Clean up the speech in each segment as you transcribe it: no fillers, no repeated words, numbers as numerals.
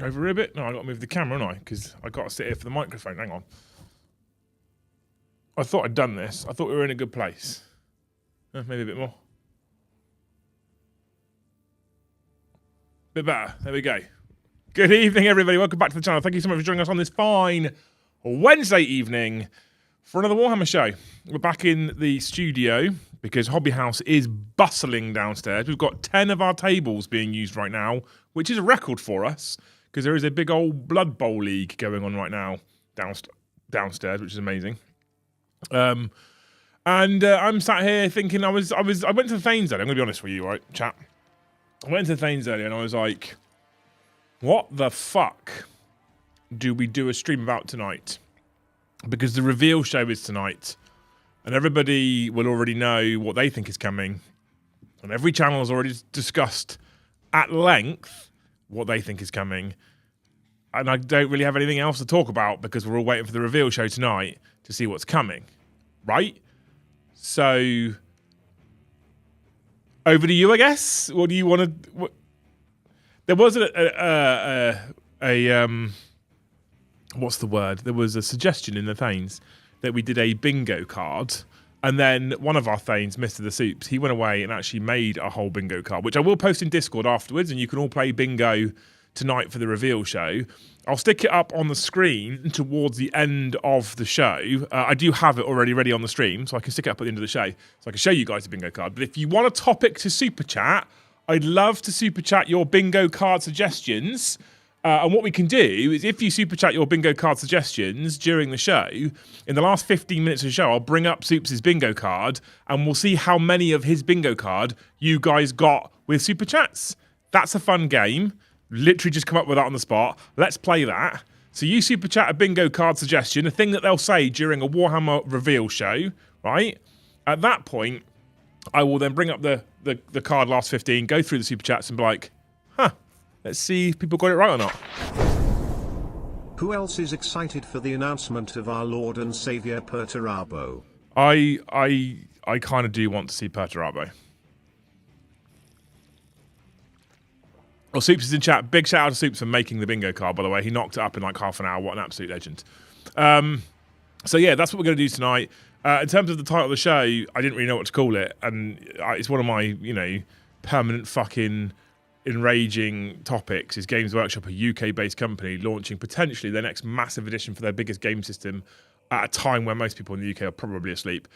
Over here a bit? No, I got to move the camera, haven't I? Because I got to sit here for the microphone. Hang on. I thought I'd done this. I thought we were in a good place. Maybe a bit more. Bit better. There we go. Good evening, everybody. Welcome back to the channel. Thank you so much for joining us on this fine Wednesday evening for another Warhammer show. We're back in the studio because Hobby House is bustling downstairs. We've got 10 of our tables being used right now, which is a record for us because there is a big old Blood Bowl league going on right now downstairs, which is amazing. And I'm sat here thinking I went to the Thanes earlier. I'm going to be honest with you, right, chat? I went to the Thanes earlier and I was like, what the fuck do we do a stream about tonight? Because the reveal show is tonight and everybody will already know what they think is coming. And every channel has already discussed at length what they think is coming. And I don't really have anything else to talk about because we're all waiting for the reveal show tonight to see what's coming, right? So, over to you, I guess. What do you want to? There was what's the word? There was a suggestion in the Thanes that we did a bingo card, and then one of our Thanes, Mr. The Soups, he went away and actually made a whole bingo card, which I will post in Discord afterwards, and you can all play bingo tonight for the reveal show. I'll stick it up on the screen towards the end of the show. I do have it already ready on the stream, so I can stick it up at the end of the show, so I can show you guys the bingo card. But if you want a topic to super chat, I'd love to super chat your bingo card suggestions. And what we can do is if you super chat your bingo card suggestions during the show, in the last 15 minutes of the show, I'll bring up Soups' bingo card and we'll see how many of his bingo card you guys got with super chats. That's a fun game. Literally just come up with that on the spot. Let's play that. So you super chat a bingo card suggestion, a thing that they'll say during a Warhammer reveal show, right? At that point, I will then bring up the card last 15, go through the super chats and be like, let's see if people got it right or not. Who else is excited for the announcement of our Lord and Saviour Perturabo? I kind of do want to see Perturabo. Well, Soups is in chat. Big shout out to Soups for making the bingo card, by the way. He knocked it up in like half an hour. What an absolute legend. So yeah, that's what we're going to do tonight. In terms of the title of the show, I didn't really know what to call it. And it's one of my, permanent fucking enraging topics is Games Workshop, a UK-based company, launching potentially their next massive edition for their biggest game system at a time where most people in the UK are probably asleep.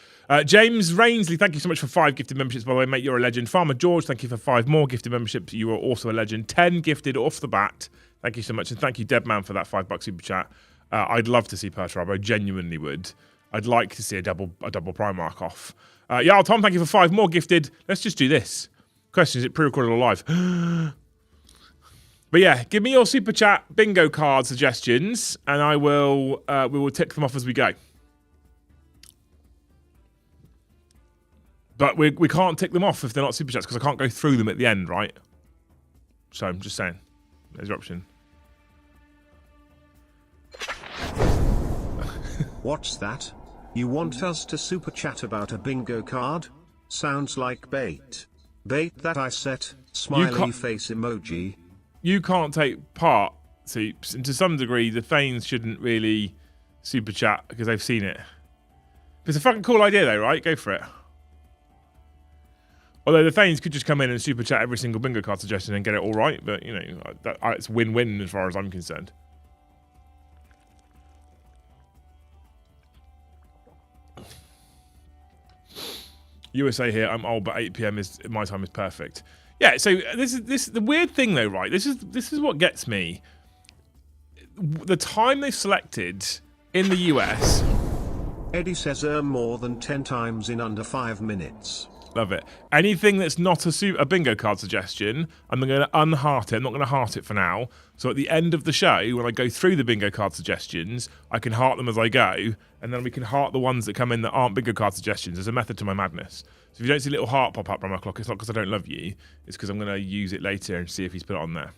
James Rainsley, thank you so much for 5 gifted memberships, by the way, mate, you're a legend. Farmer George, thank you for 5 more gifted memberships. You are also a legend. 10 gifted off the bat. Thank you so much. And thank you, Debman, for that $5 super chat. I'd love to see Perturabo. I genuinely would. I'd like to see a double Primarch off. Yeah, Tom, thank you for 5 more gifted. Let's just do this. Question, is it pre-recorded or live? But yeah, give me your super chat bingo card suggestions, and we will tick them off as we go. But we can't tick them off if they're not super chats because I can't go through them at the end, right? So I'm just saying, there's your option. What's that? You want us to super chat about a bingo card? Sounds like bait. Bait that I set. Smiley face emoji. You can't take part, Soups, and to some degree, the Thanes shouldn't really super chat because they've seen it. It's a fucking cool idea, though, right? Go for it. Although the Thanes could just come in and super chat every single bingo card suggestion and get it all right, but it's win-win as far as I'm concerned. USA here. I'm old, but 8 PM is my time is perfect. Yeah, so this the weird thing though, right? This is what gets me. The time they've selected in the US. Eddie says more than 10 times in under 5 minutes. Love it. Anything that's not a bingo card suggestion, I'm going to unheart it. I'm not going to heart it for now. So at the end of the show, when I go through the bingo card suggestions, I can heart them as I go, and then we can heart the ones that come in that aren't bingo card suggestions. There's a method to my madness. So if you don't see a little heart pop up around my clock, it's not because I don't love you. It's because I'm going to use it later and see if he's put it on there.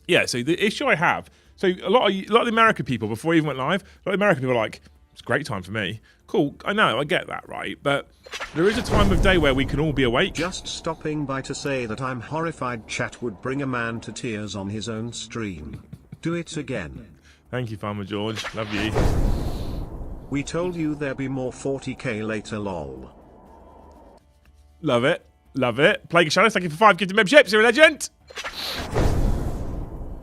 Yeah, so the issue I have, so a lot of the American people, before we even went live, a lot of the American people are like, it's a great time for me. Cool, I know, I get that, right? But there is a time of day where we can all be awake. Just stopping by to say that I'm horrified chat would bring a man to tears on his own stream. Do it again. Thank you, Farmer George. Love you. We told you there'd be more 40k later, lol. Love it. Love it. Plague of Shadows, thank you for 5 gifted memberships. You're a legend.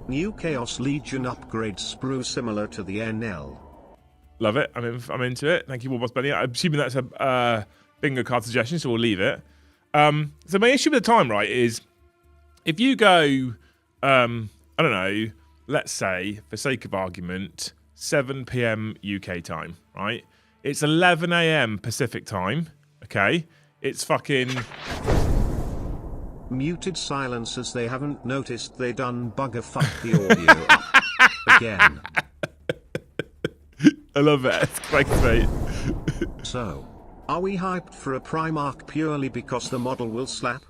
New Chaos Legion upgrade sprue similar to the NL. Love it. I'm into it. Thank you, Warboss Benny. I'm assuming that's a bingo card suggestion, so we'll leave it. So my issue with the time, right, is if you go, I don't know, let's say, for sake of argument, 7 p.m. UK time, right? It's 11 a.m. Pacific time, okay? It's fucking... Muted silence as they haven't noticed they done bugger fuck the audio again. I love it. It's great, mate. So, are we hyped for a Primarch purely because the model will slap?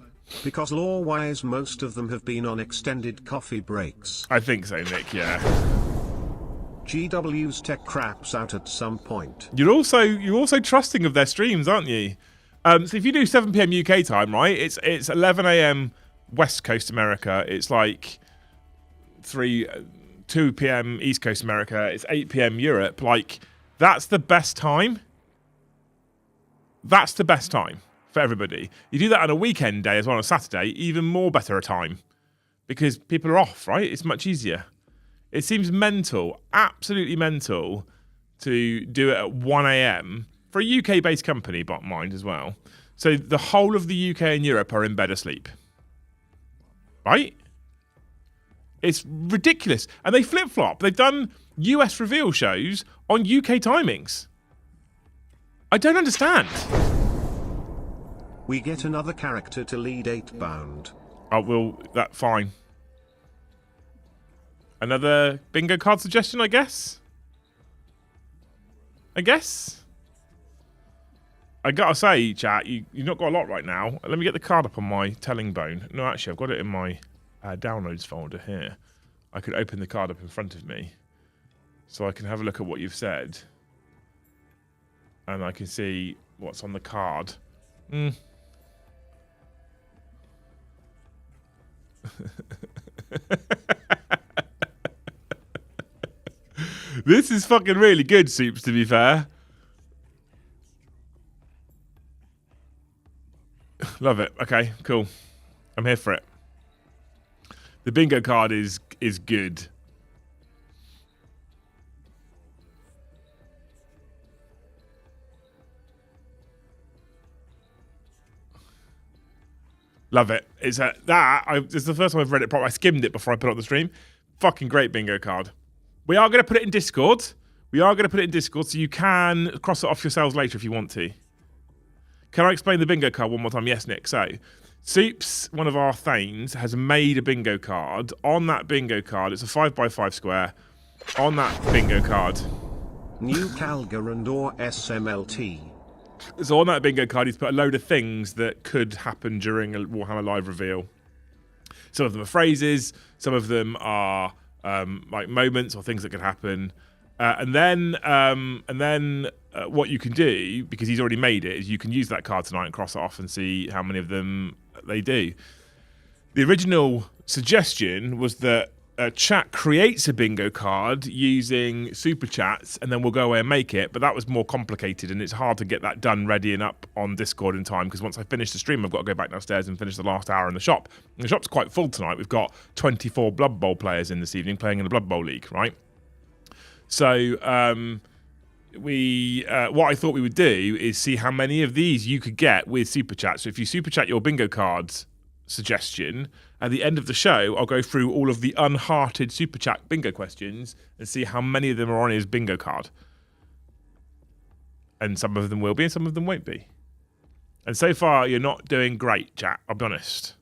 Because lore-wise most of them have been on extended coffee breaks. I think so, Nick, yeah. GW's tech craps out at some point. You're also trusting of their streams, aren't you? So if you do 7 p.m. UK time, right, it's 11 a.m. West Coast America. It's like 2 p.m. East Coast America. It's 8 p.m. Europe. Like, that's the best time. That's the best time for everybody. You do that on a weekend day as well, on a Saturday, even more better a time. Because people are off, right? It's much easier. It seems mental, absolutely mental, to do it at 1 a.m., for a UK-based company, but mind as well. So the whole of the UK and Europe are in bed asleep. Right? It's ridiculous. And they flip-flop. They've done US reveal shows on UK timings. I don't understand. We get another character to lead 8-bound. Oh, well, that's fine. Another bingo card suggestion, I guess? I gotta say, chat, you've not got a lot right now. Let me get the card up on my telling bone. No, actually, I've got it in my downloads folder here. I could open the card up in front of me, so I can have a look at what you've said, and I can see what's on the card. This is fucking really good, Soups, to be fair. Love it. Okay, cool. I'm here for it. The bingo card is good. Love it. It's the first time I've read it properly. I skimmed it before I put it on the stream. Fucking great bingo card. We are going to put it in Discord. So you can cross it off yourselves later if you want to. Can I explain the bingo card one more time? Yes, Nick. So, Soups, one of our Thanes, has made a bingo card. On that bingo card, it's a 5x5 square. On that bingo card. New Calgar and or SMLT. So on that bingo card, he's put a load of things that could happen during a Warhammer Live reveal. Some of them are phrases. Some of them are like moments or things that could happen. And then what you can do, because he's already made it, is you can use that card tonight and cross it off and see how many of them they do. The original suggestion was that chat creates a bingo card using super chats, and then we'll go away and make it. But that was more complicated, and it's hard to get that done, ready and up on Discord in time. Because once I finish the stream, I've got to go back downstairs and finish the last hour in the shop. And the shop's quite full tonight. We've got 24 Blood Bowl players in this evening playing in the Blood Bowl League, right? So what I thought we would do is see how many of these you could get with super chat. So if you super chat your bingo cards suggestion, at the end of the show, I'll go through all of the unhearted super chat bingo questions and see how many of them are on his bingo card. And some of them will be and some of them won't be. And so far, you're not doing great, chat. I'll be honest.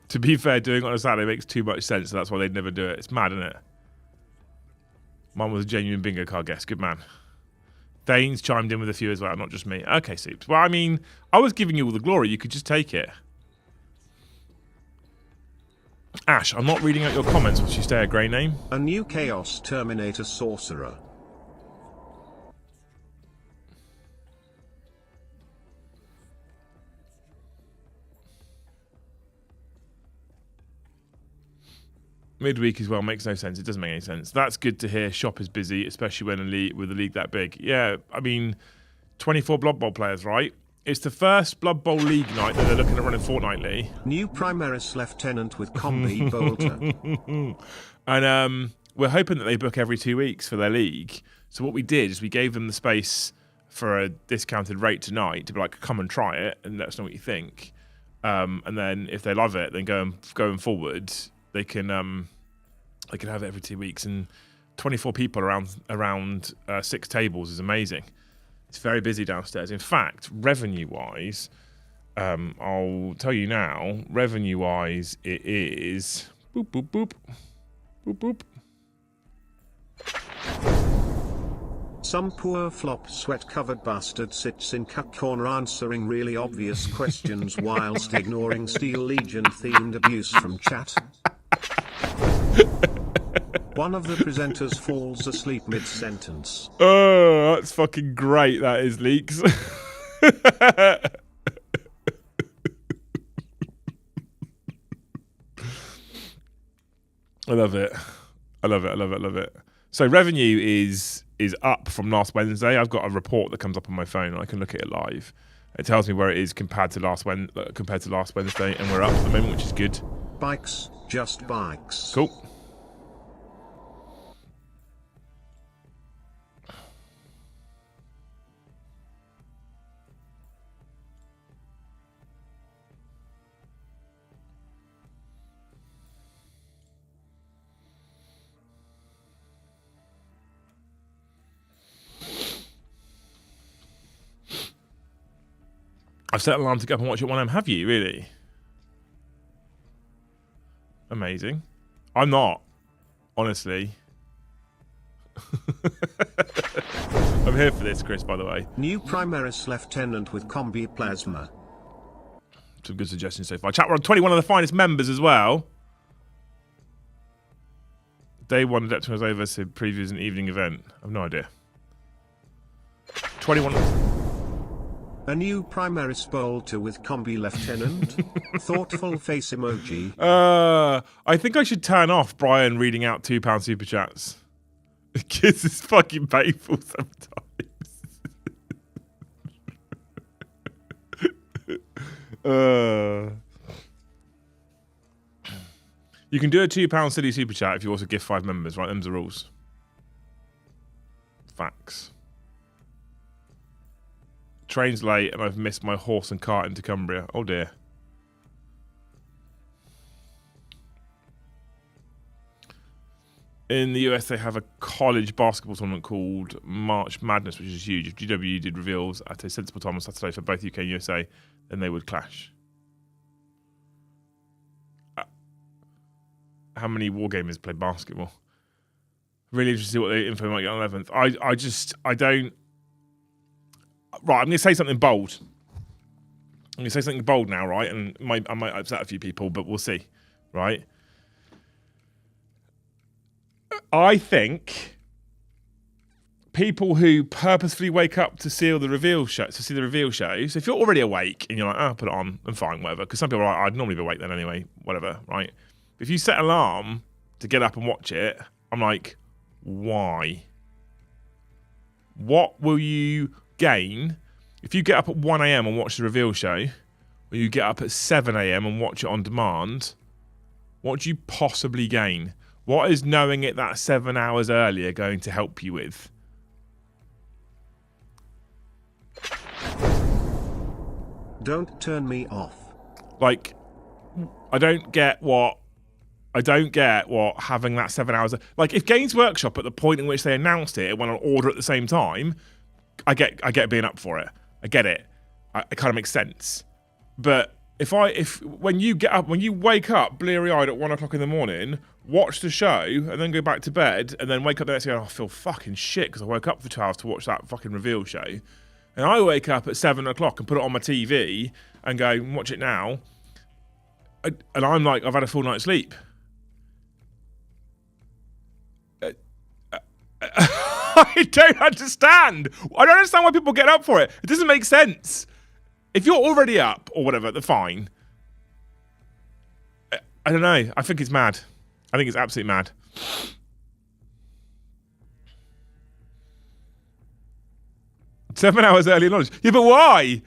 To be fair, doing it on a Saturday makes too much sense, so that's why they'd never do it. It's mad, isn't it? Mine was a genuine bingo card guess. Good man. Dane's chimed in with a few as well, not just me. Okay, Soups. Well, I mean, I was giving you all the glory. You could just take it. Ash, I'm not reading out your comments. Would you stay a grey name? A new Chaos Terminator Sorcerer. Midweek as well makes no sense. It doesn't make any sense. That's good to hear. Shop is busy, especially when with a league that big. Yeah, I mean, 24 Blood Bowl players, right? It's the first Blood Bowl league night that they're looking at running fortnightly. New Primaris Lieutenant with Combi Bolter. And we're hoping that they book every 2 weeks for their league. So what we did is we gave them the space for a discounted rate tonight to be like, come and try it and let us know what you think. And then if they love it, then going forward, they can have it every 2 weeks. And 24 people around 6 tables is amazing. It's very busy downstairs. In fact, revenue-wise, I'll tell you now, revenue-wise, it is boop, boop, boop, boop, boop. Some poor flop sweat-covered bastard sits in cut corner answering really obvious questions whilst ignoring Steel Legion-themed abuse from chat. One of the presenters falls asleep mid-sentence. Oh, that's fucking great, that is, Leaks. I love it. I love it, I love it, I love it. So revenue is up from last Wednesday. I've got a report that comes up on my phone and I can look at it live. It tells me where it is compared to last Wednesday, and we're up at the moment, which is good. Bikes, just bikes. Cool. I've set an alarm to get up and watch it 1am. Have you, really? Amazing. I'm not, honestly. I'm here for this, Chris, by the way. New Primaris Lieutenant with Combi Plasma. Some good suggestions so far. Chat, we're on 21 of the finest members as well. Day 1 of Dempsey was over, so previews an evening event. I've no idea. 21... A new Primaris Bolter with Combi Lieutenant. Thoughtful face emoji. I think I should turn off Brian reading out £2 super chats. Because it's fucking painful sometimes. You can do a £2 silly super chat if you also gift 5 members, right? Them's the rules. Facts. Train's late and I've missed my horse and cart into Cumbria. Oh dear. In the US, they have a college basketball tournament called March Madness, which is huge. If GW did reveals at a sensible time on Saturday for both UK and USA, then they would clash. How many wargamers play basketball? Really interested to see what the info might get on 11th. I don't... Right, I'm going to say something bold. I'm going to say something bold now, right? And I might upset a few people, but we'll see, right? I think people who purposefully wake up to see the reveal shows. So if you're already awake and you're like, oh, put it on, I'm fine, whatever. Because some people are like, I'd normally be awake then anyway, whatever, right? If you set an alarm to get up and watch it, I'm like, why? What will you gain if you get up at 1 a.m. and watch the reveal show, or you get up at 7 a.m. and watch it on demand? What do you possibly gain? What is knowing it that 7 hours earlier going to help you with? Don't turn me off. Like, I don't get what having that 7 hours... Like, if Games Workshop, at the point in which they announced it went on order at the same time, I get being up for it. I get it. It kind of makes sense. But when you wake up bleary-eyed at 1 o'clock in the morning, watch the show, and then go back to bed, and then wake up the next day and I feel fucking shit because I woke up for 2 hours to watch that fucking reveal show. And I wake up at 7 o'clock and put it on my TV and go, watch it now. And I'm like, I've had a full night's sleep. I don't understand. I don't understand why people get up for it. It doesn't make sense. If you're already up or whatever, they're fine. I don't know. I think it's mad. I think it's absolutely mad. Seven hours early launch. Yeah, but why?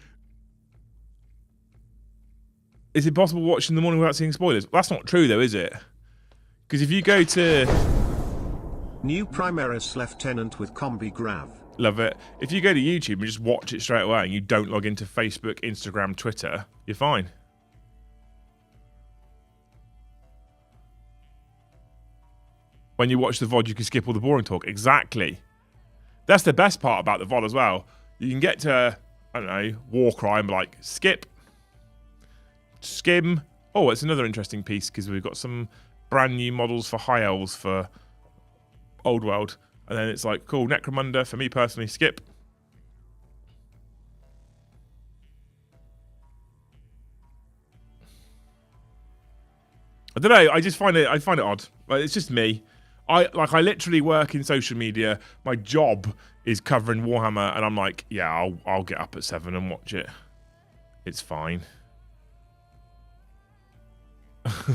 Is it possible to watch in the morning without seeing spoilers? That's not true, though, is it? Because if you go to... New Primaris Lieutenant with Combi Grav. Love it. If you go to YouTube and just watch it straight away and you don't log into Facebook, Instagram, Twitter, you're fine. When you watch the VOD, you can skip all the boring talk. Exactly. That's the best part about the VOD as well. You can get to, I don't know, war crime, like skip, skim. Oh, it's another interesting piece because we've got some brand new models for High Elves for Old World. And then it's like, cool, Necromunda, for me personally, skip. I don't know, I find it odd. Like, it's just me. I literally work in social media. My job is covering Warhammer, and I'm like, yeah, I'll get up at 7 and watch it. It's fine.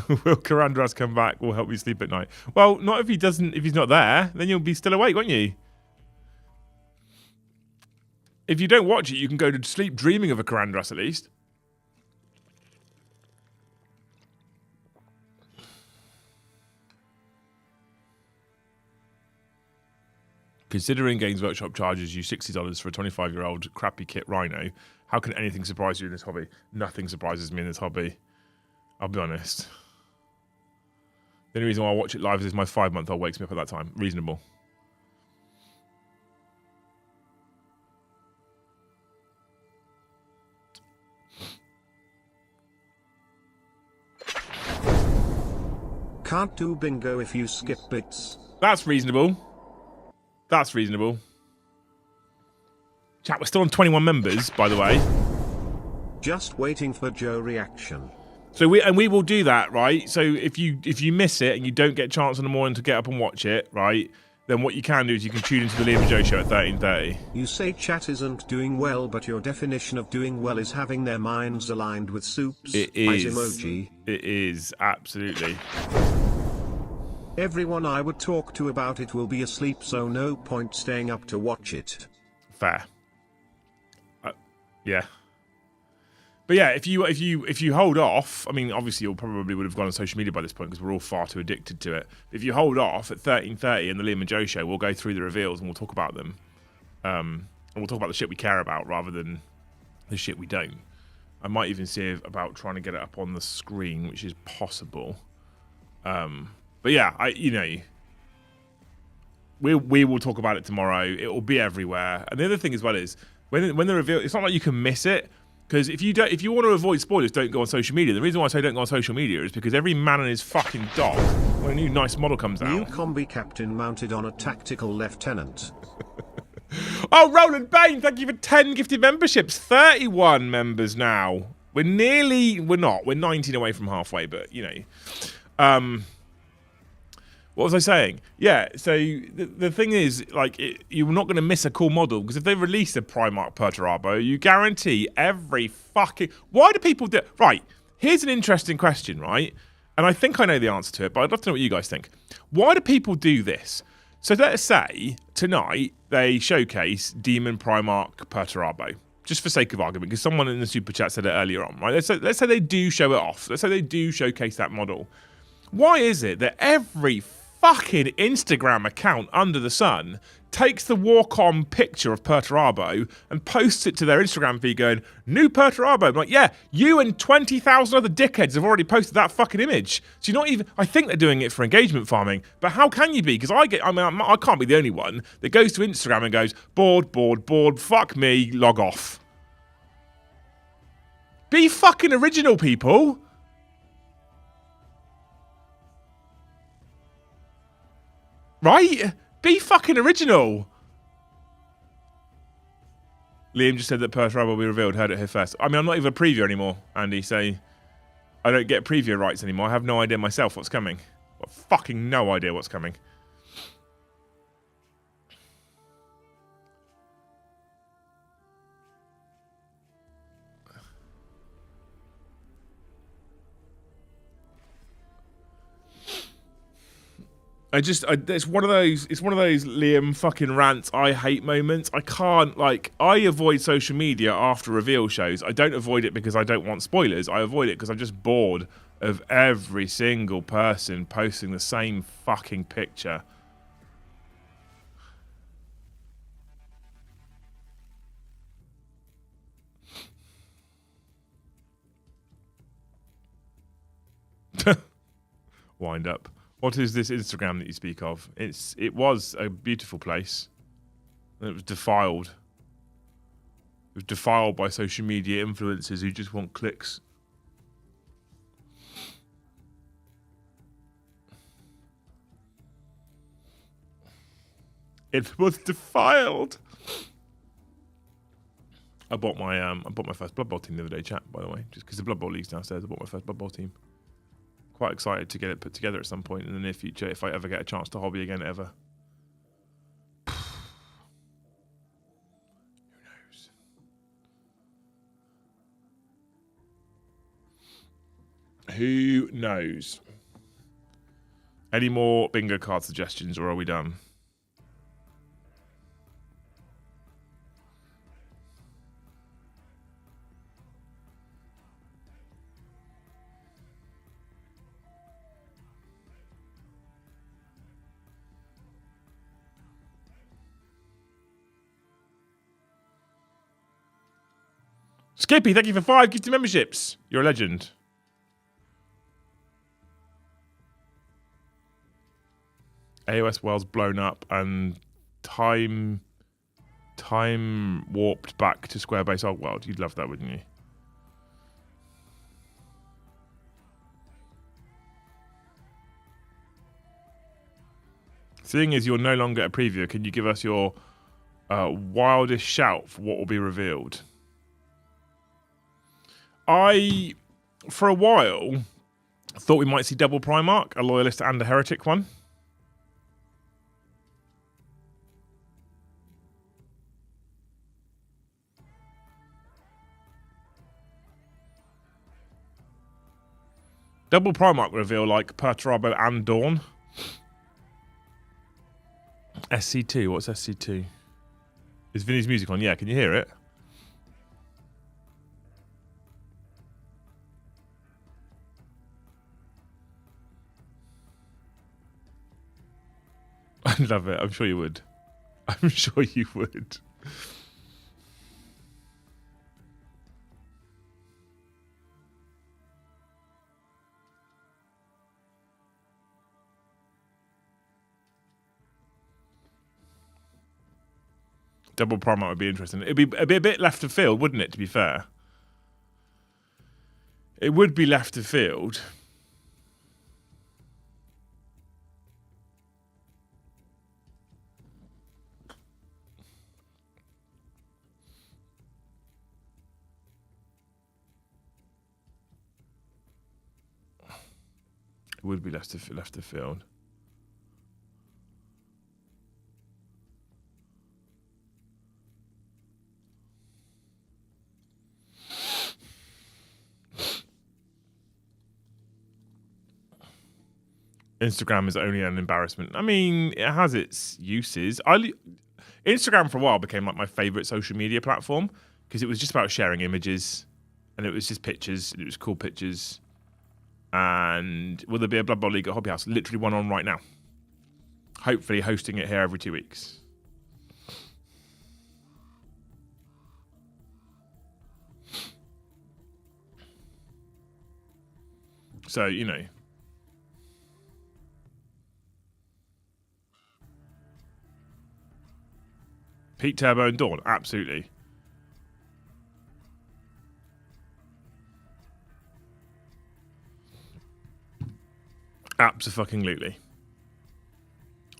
Will Karandras come back? Will help you sleep at night? Well, not if he doesn't. If he's not there, then you'll be still awake, won't you? If you don't watch it, you can go to sleep dreaming of a Karandras at least. Considering Games Workshop charges you $60 for a 25-year-old crappy kit Rhino, how can anything surprise you in this hobby? Nothing surprises me in this hobby. I'll be honest. The only reason why I watch it live is my 5-month-old wakes me up at that time. Reasonable. Can't do bingo if you skip bits. That's reasonable. That's reasonable. Chat, we're still on 21 members, by the way. Just waiting for Joe reaction. So we will do that, right? So if you miss it and you don't get a chance in the morning to get up and watch it, right? Then what you can do is you can tune into the Liam and Joe show at 13:30. You say chat isn't doing well, but your definition of doing well is having their minds aligned with Soup's It is. emoji. It is, absolutely. Everyone I would talk to about it will be asleep, so no point staying up to watch it. Fair. Yeah. But yeah, if you hold off, I mean, obviously you probably would have gone on social media by this point because we're all far too addicted to it. If you hold off at 13:30 in the Liam and Joe show, we'll go through the reveals and we'll talk about them. And we'll talk about the shit we care about rather than the shit we don't. I might even see about trying to get it up on the screen, which is possible. But yeah, we will talk about it tomorrow. It will be everywhere. And the other thing as well is when the reveal, it's not like you can miss it. Because if you want to avoid spoilers, don't go on social media. The reason why I say don't go on social media is because every man and his fucking dog, when a new nice model comes out. New combi captain mounted on a tactical lieutenant. Oh, Roland Bain, thank you for 10 gifted memberships. 31 members now. We're 19 away from halfway, but you know. What was I saying? Yeah, so the thing is, like, you're not going to miss a cool model, because if they release a Primarch Perturabo, you guarantee every fucking... Why do people do... Right, here's an interesting question, right? And I think I know the answer to it, but I'd love to know what you guys think. Why do people do this? So let's say, tonight, they showcase Demon Primarch Perturabo, just for sake of argument, because someone in the Super Chat said it earlier on, right? Let's say they do show it off. Let's say they do showcase that model. Why is it that every fucking Instagram account under the sun takes the Warcom picture of Perturabo and posts it to their Instagram feed going, new Perturabo? I'm like, yeah, you and 20,000 other dickheads have already posted that fucking image. So you're not even... I think they're doing it for engagement farming, but how can you be? Because I can't be the only one that goes to Instagram and goes, bored, fuck me, log off. Be fucking original, people. Right? Be fucking original. Liam just said that Perturabo will be revealed. Heard it here first. I mean, I'm not even a preview anymore, Andy, so I don't get preview rights anymore. I have no idea myself what's coming. I've fucking no idea what's coming. It's one of those Liam fucking rants. I hate moments. I can't, like, I avoid social media after reveal shows. I don't avoid it because I don't want spoilers. I avoid it because I'm just bored of every single person posting the same fucking picture. Wind up. What is this Instagram that you speak of? It was a beautiful place. And it was defiled. It was defiled by social media influencers who just want clicks. It was defiled. I bought my first Blood Bowl team the other day, chat, by the way, just because the Blood Bowl league's downstairs. I bought my first Blood Bowl team. Quite excited to get it put together at some point in the near future if I ever get a chance to hobby again ever. Who knows? Any more bingo card suggestions, or are we done? Skippy, thank you for 5 gifted memberships. You're a legend. AOS world's blown up and time warped back to Squarebase old world. You'd love that, wouldn't you? Seeing as you're no longer a previewer, can you give us your wildest shout for what will be revealed? I, for a while, thought we might see double Primarch, a loyalist and a heretic one. Double Primarch reveal like Perturabo and Dawn. SC2, what's SC2? Is Vinny's music on? Yeah, can you hear it? I love it. I'm sure you would. I'm sure you would. Double Primarch would be interesting. It'd be a bit left of field, wouldn't it, to be fair? It would be left of field. It would be left of field. Instagram is only an embarrassment. I mean, it has its uses. Instagram for a while became like my favorite social media platform because it was just about sharing images and it was just pictures. And it was cool pictures. And will there be a Blood Bowl League at Hobby House? Literally one on right now. Hopefully hosting it here every 2 weeks. So, you know. Pete, Turbo and Dawn, absolutely. Absolutely.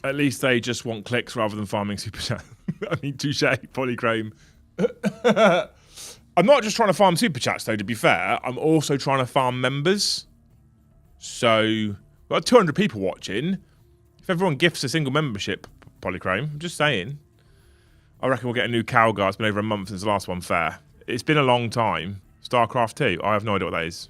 At least they just want clicks rather than farming super chat. I mean, touche, Polychrome. I'm not just trying to farm super chats, though, to be fair. I'm also trying to farm members. So, we've got 200 people watching. If everyone gifts a single membership, Polychrome, I'm just saying. I reckon we'll get a new Calgar. It's been over a month since the last one, fair. It's been a long time. StarCraft 2, I have no idea what that is.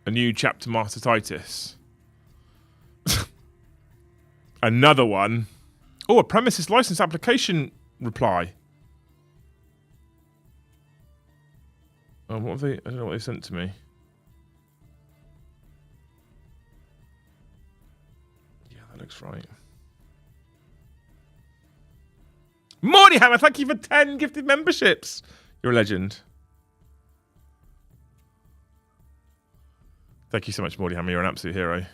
A new chapter Master Titus. Another one. Oh, a premises license application reply. Oh, what have they? I don't know what they sent to me. Yeah, that looks right. Mordihammer, thank you for 10 gifted memberships. You're a legend. Thank you so much, Mordihammer. You're an absolute hero.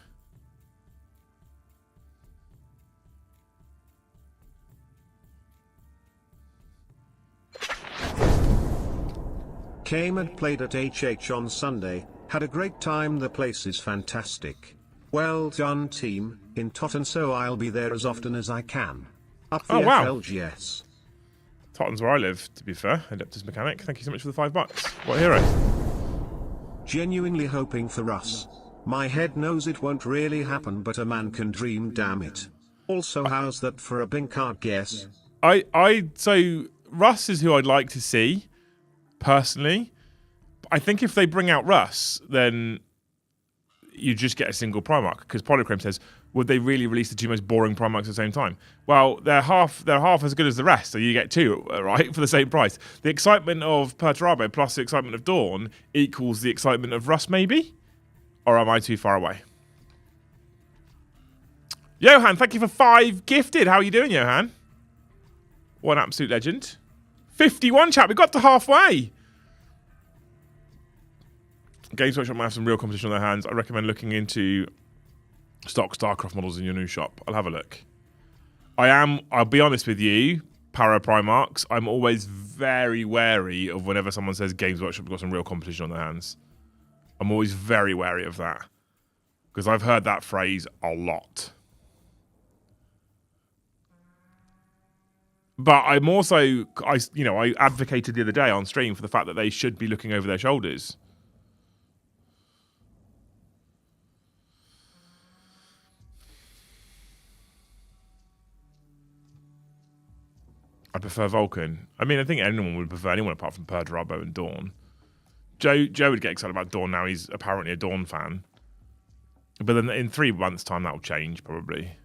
Came and played at HH on Sunday, had a great time, the place is fantastic. Well done team, in Totten, so I'll be there as often as I can. Up the FLGS. Tottenham's where I live, to be fair. Adeptus Mechanic, thank you so much for the $5. What a hero. Genuinely hoping for Russ. My head knows it won't really happen, but a man can dream, damn it. Also, how's that for a Bing card guess? So Russ is who I'd like to see, personally. I think if they bring out Russ, then you just get a single Primarch, because Polychrome says, would they really release the two most boring Primarchs at the same time? Well, they're half as good as the rest, so you get two, right, for the same price. The excitement of Perturabo plus the excitement of Dawn equals the excitement of Rust, maybe? Or am I too far away? Johan, thank you for 5 gifted. How are you doing, Johan? What an absolute legend. 51, chat. We got to halfway. Games Workshop might have some real competition on their hands. I recommend looking into stock StarCraft models in your new shop. I'll have a look. I'll be honest with you, Para Primarchs, I'm always very wary of whenever someone says Games Workshop have got some real competition on their hands. I'm always very wary of that. Because I've heard that phrase a lot. But I'm also, I advocated the other day on stream for the fact that they should be looking over their shoulders. I prefer Vulcan. I mean, I think anyone would prefer anyone apart from Perturabo and Dawn. Joe would get excited about Dawn now. He's apparently a Dawn fan. But then in 3 months' time, that will change, probably.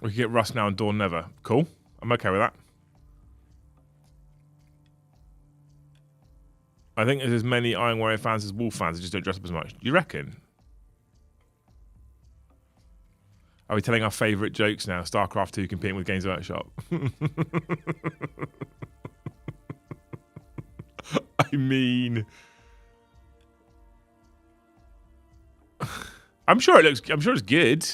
We could get Rust now and Dawn never. Cool. I'm okay with that. I think there's as many Iron Warrior fans as Wolf fans that just don't dress up as much. Do you reckon? Are we telling our favourite jokes now? StarCraft 2 competing with Games Workshop. I mean, I'm sure it's good.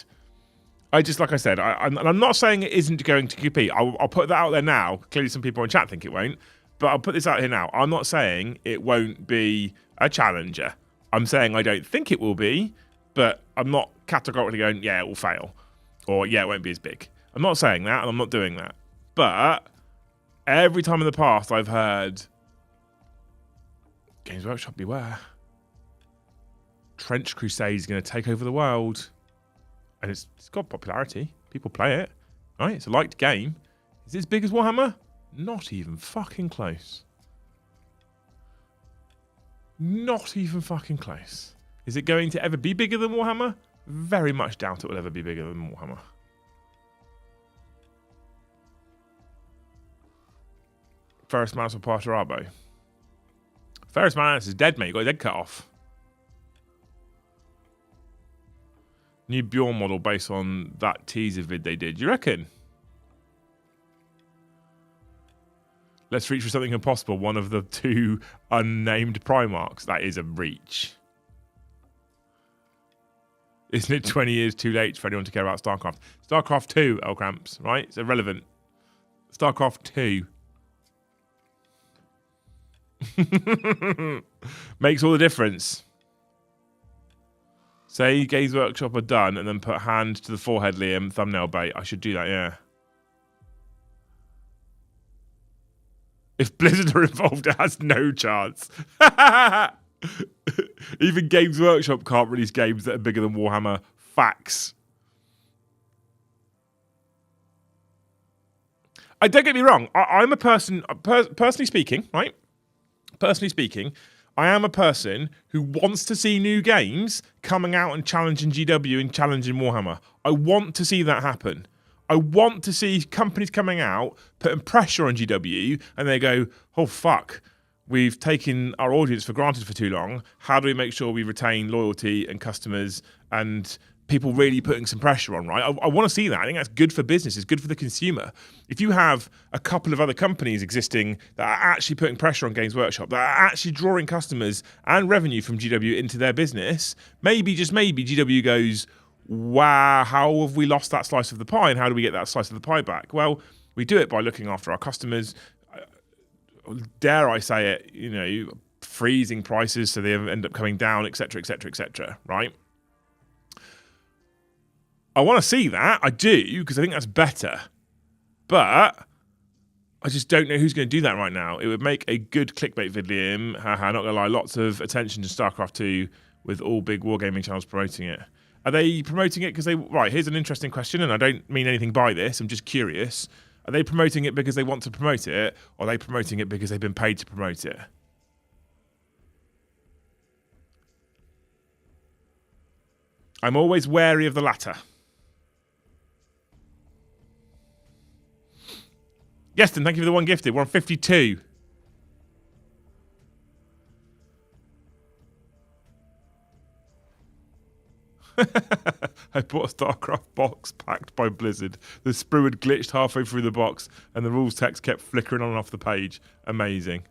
I just, like I said, I'm not saying it isn't going to compete. I'll put that out there now. Clearly, some people in chat think it won't. But I'll put this out here now. I'm not saying it won't be a challenger. I'm saying I don't think it will be, but I'm not categorically going, yeah, it will fail. Or, yeah, it won't be as big. I'm not saying that, and I'm not doing that. But every time in the past I've heard, Games Workshop, beware. Trench Crusade is going to take over the world. And it's got popularity. People play it. Right? It's a liked game. Is it as big as Warhammer? Not even fucking close. Not even fucking close. Is it going to ever be bigger than Warhammer? Very much doubt it will ever be bigger than Warhammer. Ferrus Manus or Perturabo? Ferrus Manus is dead, mate. You got his head cut off. New Bjorn model based on that teaser vid they did. You reckon? Let's reach for something impossible. One of the 2 unnamed Primarchs. That is a reach. Isn't it 20 years too late for anyone to care about StarCraft? StarCraft 2, L Cramps, right? It's irrelevant. StarCraft 2. Makes all the difference. Say Games Workshop are done and then put hand to the forehead, Liam, thumbnail bait. I should do that, yeah. If Blizzard are involved, it has no chance. Even Games Workshop can't release games that are bigger than Warhammer. Facts. don't get me wrong. I'm a person, personally speaking, right? Personally speaking, I am a person who wants to see new games coming out and challenging GW and challenging Warhammer. I want to see that happen. I want to see companies coming out, putting pressure on GW, and they go, oh, fuck, we've taken our audience for granted for too long. How do we make sure we retain loyalty and customers and people really putting some pressure on, right? I want to see that. I think that's good for business. It's good for the consumer. If you have a couple of other companies existing that are actually putting pressure on Games Workshop, that are actually drawing customers and revenue from GW into their business, maybe, just maybe, GW goes, wow, how have we lost that slice of the pie, and how do we get that slice of the pie back? Well, we do it by looking after our customers. Dare I say it, freezing prices so they end up coming down, etc., etc., etc., right? I want to see that. I do, because I think that's better. But I just don't know who's going to do that right now. It would make a good clickbait video. Haha, not going to lie. Lots of attention to StarCraft 2 with all big wargaming channels promoting it. Are they promoting it because they... Right, here's an interesting question, and I don't mean anything by this. I'm just curious. Are they promoting it because they want to promote it, or are they promoting it because they've been paid to promote it? I'm always wary of the latter. Yeston, thank you for the one gifted. We're on 52. I bought a StarCraft box packed by Blizzard. The sprue had glitched halfway through the box and the rules text kept flickering on and off the page. Amazing.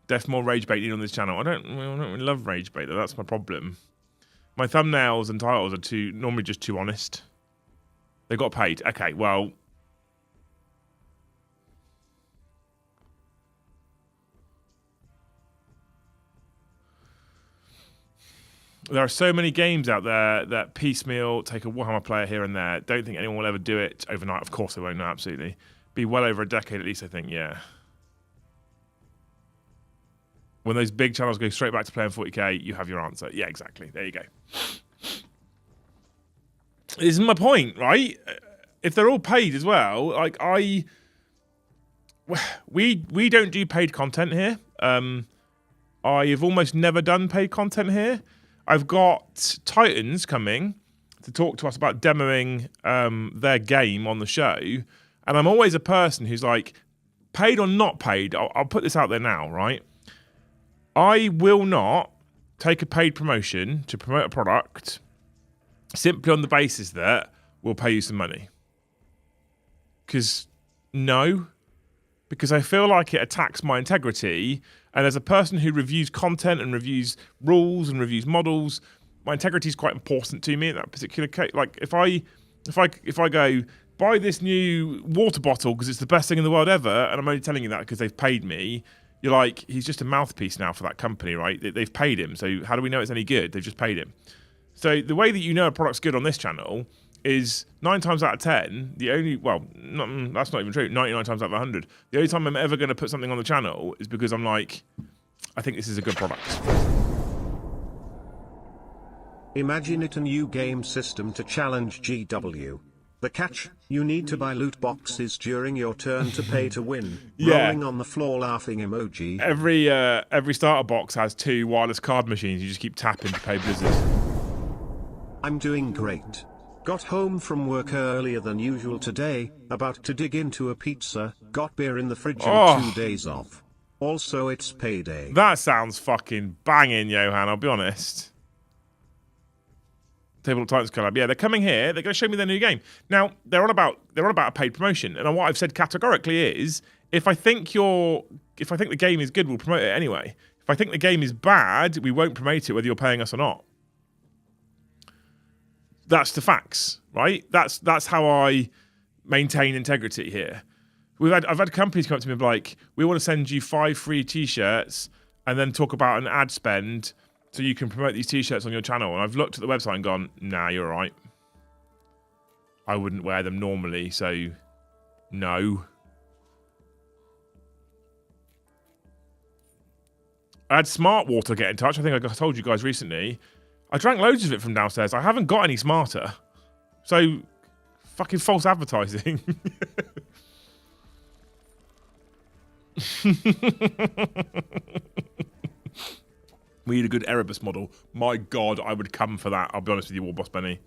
Def more rage baiting on this channel. I don't really love rage bait though. That's my problem. My thumbnails and titles are normally just too honest. They got paid. Okay, well. There are so many games out there that piecemeal take a Warhammer player here and there. Don't think anyone will ever do it overnight. Of course they won't, no, absolutely. Be well over a decade at least, I think, yeah. When those big channels go straight back to playing 40k, you have your answer. Yeah, exactly. There you go. This is my point, right? If they're all paid as well, like we don't do paid content here. I've almost never done paid content here. I've got Titans coming to talk to us about demoing their game on the show, and I'm always a person who's like, paid or not paid. I'll put this out there now, right? I will not take a paid promotion to promote a product simply on the basis that we'll pay you some money. Because I feel like it attacks my integrity. And as a person who reviews content and reviews rules and reviews models, my integrity is quite important to me in that particular case. Like if I go buy this new water bottle because it's the best thing in the world ever, and I'm only telling you that because they've paid me. You're like, he's just a mouthpiece now for that company, right? They've paid him, so how do we know it's any good? They've just paid him. So the way that you know a product's good on this channel is 9 times out of 10, that's not even true, 99 times out of 100. The only time I'm ever going to put something on the channel is because I'm like, I think this is a good product. Imagine it a new game system to challenge GW. The catch, you need to buy loot boxes during your turn to pay to win. Yeah. Rolling on the floor laughing emoji. Every starter box has 2 wireless card machines. You just keep tapping to pay Blizzard. I'm doing great. Got home from work earlier than usual today, about to dig into a pizza, got beer in the fridge and 2 days off. Also it's payday. That sounds fucking banging, Johan, I'll be honest. Tabletop Titans collab. Yeah, they're coming here. They're going to show me their new game. Now, they're on about a paid promotion. And what I've said categorically is, if I think the game is good, we'll promote it anyway. If I think the game is bad, we won't promote it whether you're paying us or not. That's the facts, right? That's how I maintain integrity here. I've had companies come up to me and be like, we want to send you 5 free t-shirts and then talk about an ad spend so you can promote these t-shirts on your channel. And I've looked at the website and gone, nah, you're all right. I wouldn't wear them normally, so no. I had Smart Water get in touch. I think I told you guys recently. I drank loads of it from downstairs. I haven't got any smarter. So, fucking false advertising. We need a good Erebus model. My God, I would come for that. I'll be honest with you, War Boss Benny.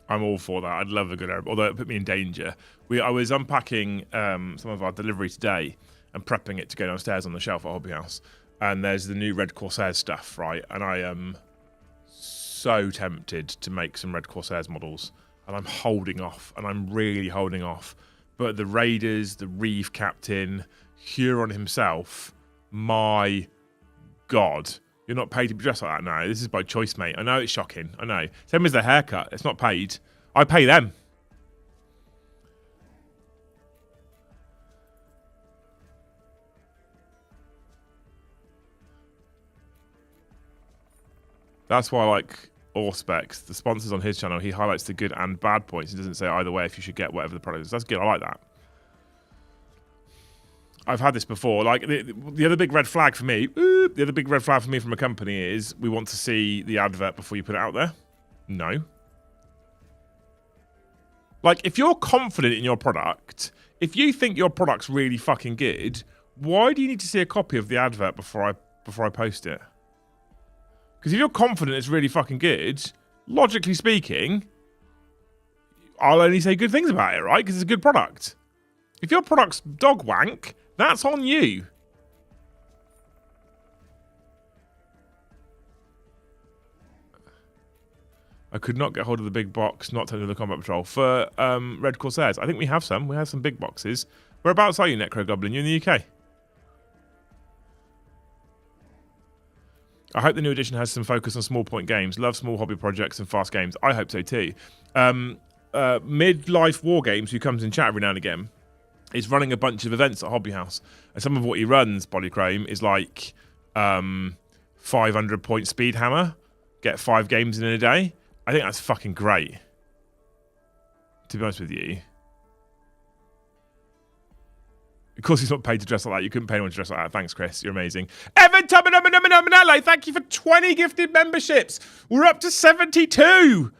I'm all for that. I'd love a good Erebus, although it put me in danger. I was unpacking some of our delivery today and prepping it to go downstairs on the shelf at Hobby House. And there's the new Red Corsair stuff, right? And I am so tempted to make some Red Corsairs models. And I'm holding off, and I'm really holding off. But the Raiders, the Reeve Captain, Huron himself, my God. You're not paid to be dressed like that now. This is by choice, mate. I know it's shocking. I know. Same as the haircut. It's not paid. I pay them. That's why I like Auspex. The sponsors on his channel, he highlights the good and bad points. He doesn't say either way if you should get whatever the product is. That's good. I like that. I've had this before. Like the other big red flag for me, the other big red flag for me from a company is we want to see the advert before you put it out there. No. Like if you're confident in your product, if you think your product's really fucking good, why do you need to see a copy of the advert before I post it? Because if you're confident it's really fucking good, logically speaking, I'll only say good things about it, right? Because it's a good product. If your product's dog wank, that's on you. I could not get hold of the big box, not to the Combat Patrol, for Red Corsairs. I think we have some. We have some big boxes. Whereabouts are you, Necro Goblin? You in the UK? I hope the new edition has some focus on small point games. Love small hobby projects and fast games. I hope so too. Midlife War Games, who comes in chat every now and again, is running a bunch of events at Hobby House. And some of what he runs, Polychrome, is like 500 point speed hammer. Get 5 games in a day. I think that's fucking great. To be honest with you. Of course he's not paid to dress like that. You couldn't pay anyone to dress like that. Thanks, Chris. You're amazing. Evan Tubmanello, thank you for 20 gifted memberships. We're up to 72.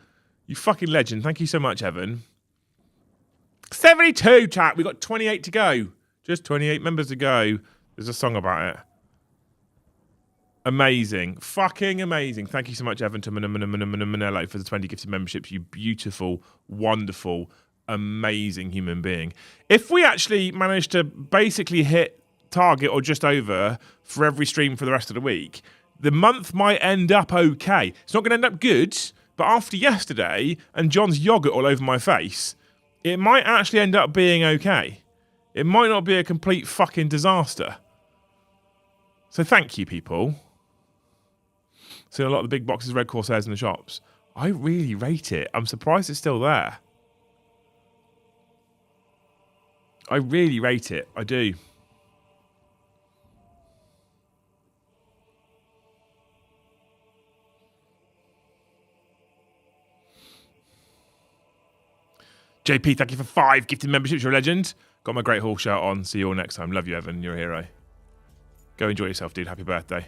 You fucking legend. Thank you so much, Evan. 72, chat. We've got 28 to go. Just 28 members to go. There's a song about it. Amazing. Fucking amazing. Thank you so much, Evan Manello, for the 20 gifted memberships. You beautiful, wonderful, amazing human being. If we actually manage to basically hit target or just over for every stream for the rest of the week, the month might end up okay. It's not going to end up good, but after yesterday and John's yogurt all over my face, it might actually end up being okay. It might not be a complete fucking disaster. So thank you, people. Seen a lot of the big boxes of Red Corsairs in the shops. I really rate it. I'm surprised it's still there. I really rate it. I do. JP, thank you for 5 gifted memberships. You're a legend. Got my Great Hall shirt on. See you all next time. Love you, Evan. You're a hero. Go enjoy yourself, dude. Happy birthday.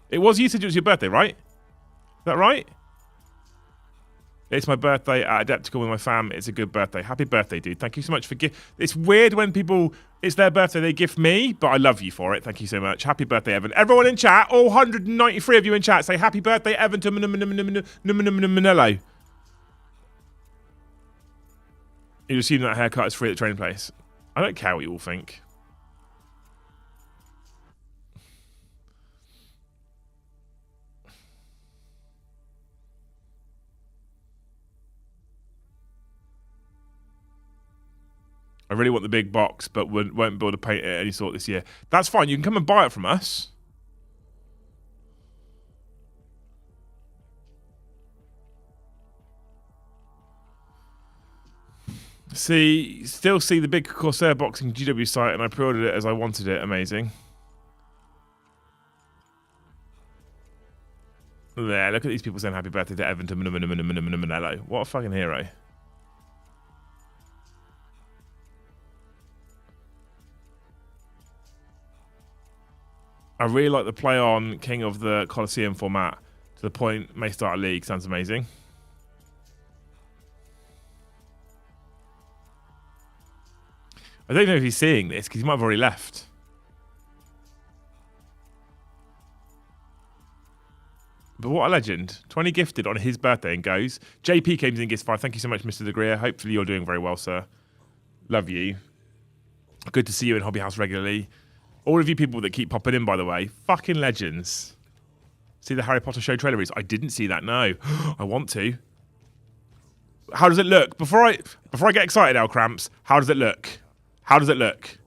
You said it was your birthday, right? Is that right? It's my birthday at Adeptical with my fam. It's a good birthday. Happy birthday, dude. Thank you so much for It's weird when people, it's their birthday, they gift me, but I love you for it. Thank you so much. Happy birthday, Evan. Everyone in chat, all 193 of you in chat, say happy birthday, Evan, to Manello. You assume that haircut is free at the training place. I don't care what you all think. I really want the big box, but won't be able to paint it any sort this year. That's fine. You can come and buy it from us. Still see the big Corsair boxing GW site, and I pre-ordered it as I wanted it. Amazing. There, look at these people saying happy birthday to Evan to Manello. What a fucking hero. I really like the play on King of the Colosseum format to the point may start a league. Sounds amazing. I don't know if he's seeing this because he might have already left. But what a legend. 20 gifted on his birthday and goes. JP came in gifts 5. Thank you so much, Mr. DeGreer. Hopefully you're doing very well, sir. Love you. Good to see you in Hobby House regularly. All of you people that keep popping in, by the way, fucking legends. See the Harry Potter show trailer is? I didn't see that, no. I want to. How does it look? Before I get excited, Al Cramps, how does it look? How does it look?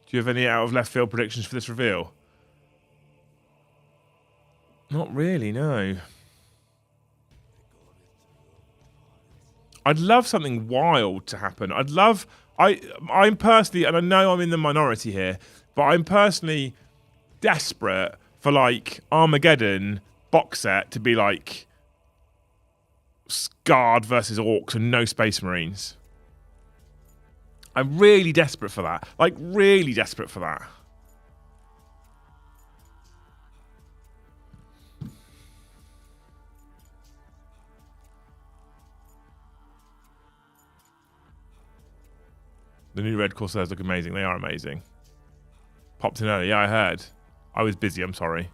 Do you have any out of left field predictions for this reveal? Not really, no. I'd love something wild to happen. I'm personally, and I know I'm in the minority here, but I'm personally desperate for like Armageddon box set to be like Guard versus Orcs and no Space Marines. I'm really desperate for that. Like, really desperate for that. The new red Corsairs look amazing. They are amazing. Popped in early. Yeah, I heard. I was busy. I'm sorry.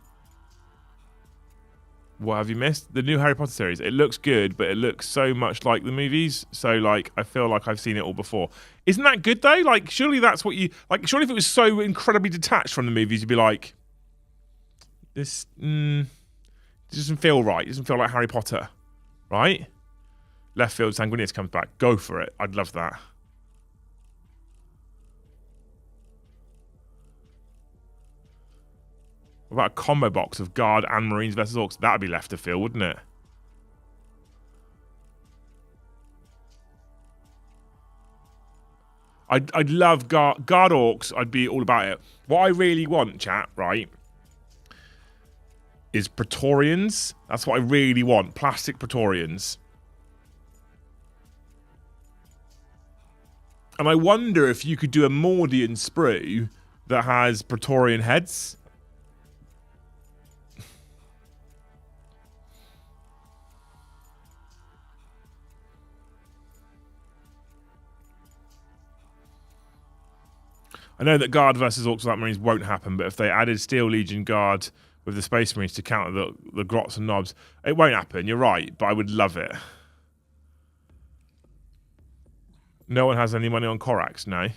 What have you missed? The new Harry Potter series. It looks good, but it looks so much like the movies. So, like, I feel like I've seen it all before. Isn't that good, though? Like, surely that's what you... Like, surely if it was so incredibly detached from the movies, you'd be like... This doesn't feel right. It doesn't feel like Harry Potter. Right? Left field Sanguinius comes back. Go for it. I'd love that. What about a combo box of Guard and Marines versus Orcs? That'd be left of field, wouldn't it? I'd love Guard Orcs. I'd be all about it. What I really want, chat, right, is Praetorians. That's what I really want. Plastic Praetorians. And I wonder if you could do a Mordian sprue that has Praetorian heads. I know that Guard versus Orcs without Marines won't happen, but if they added Steel Legion Guard with the Space Marines to counter the Grots and Knobs, it won't happen, you're right, but I would love it. No one has any money on Corax, no.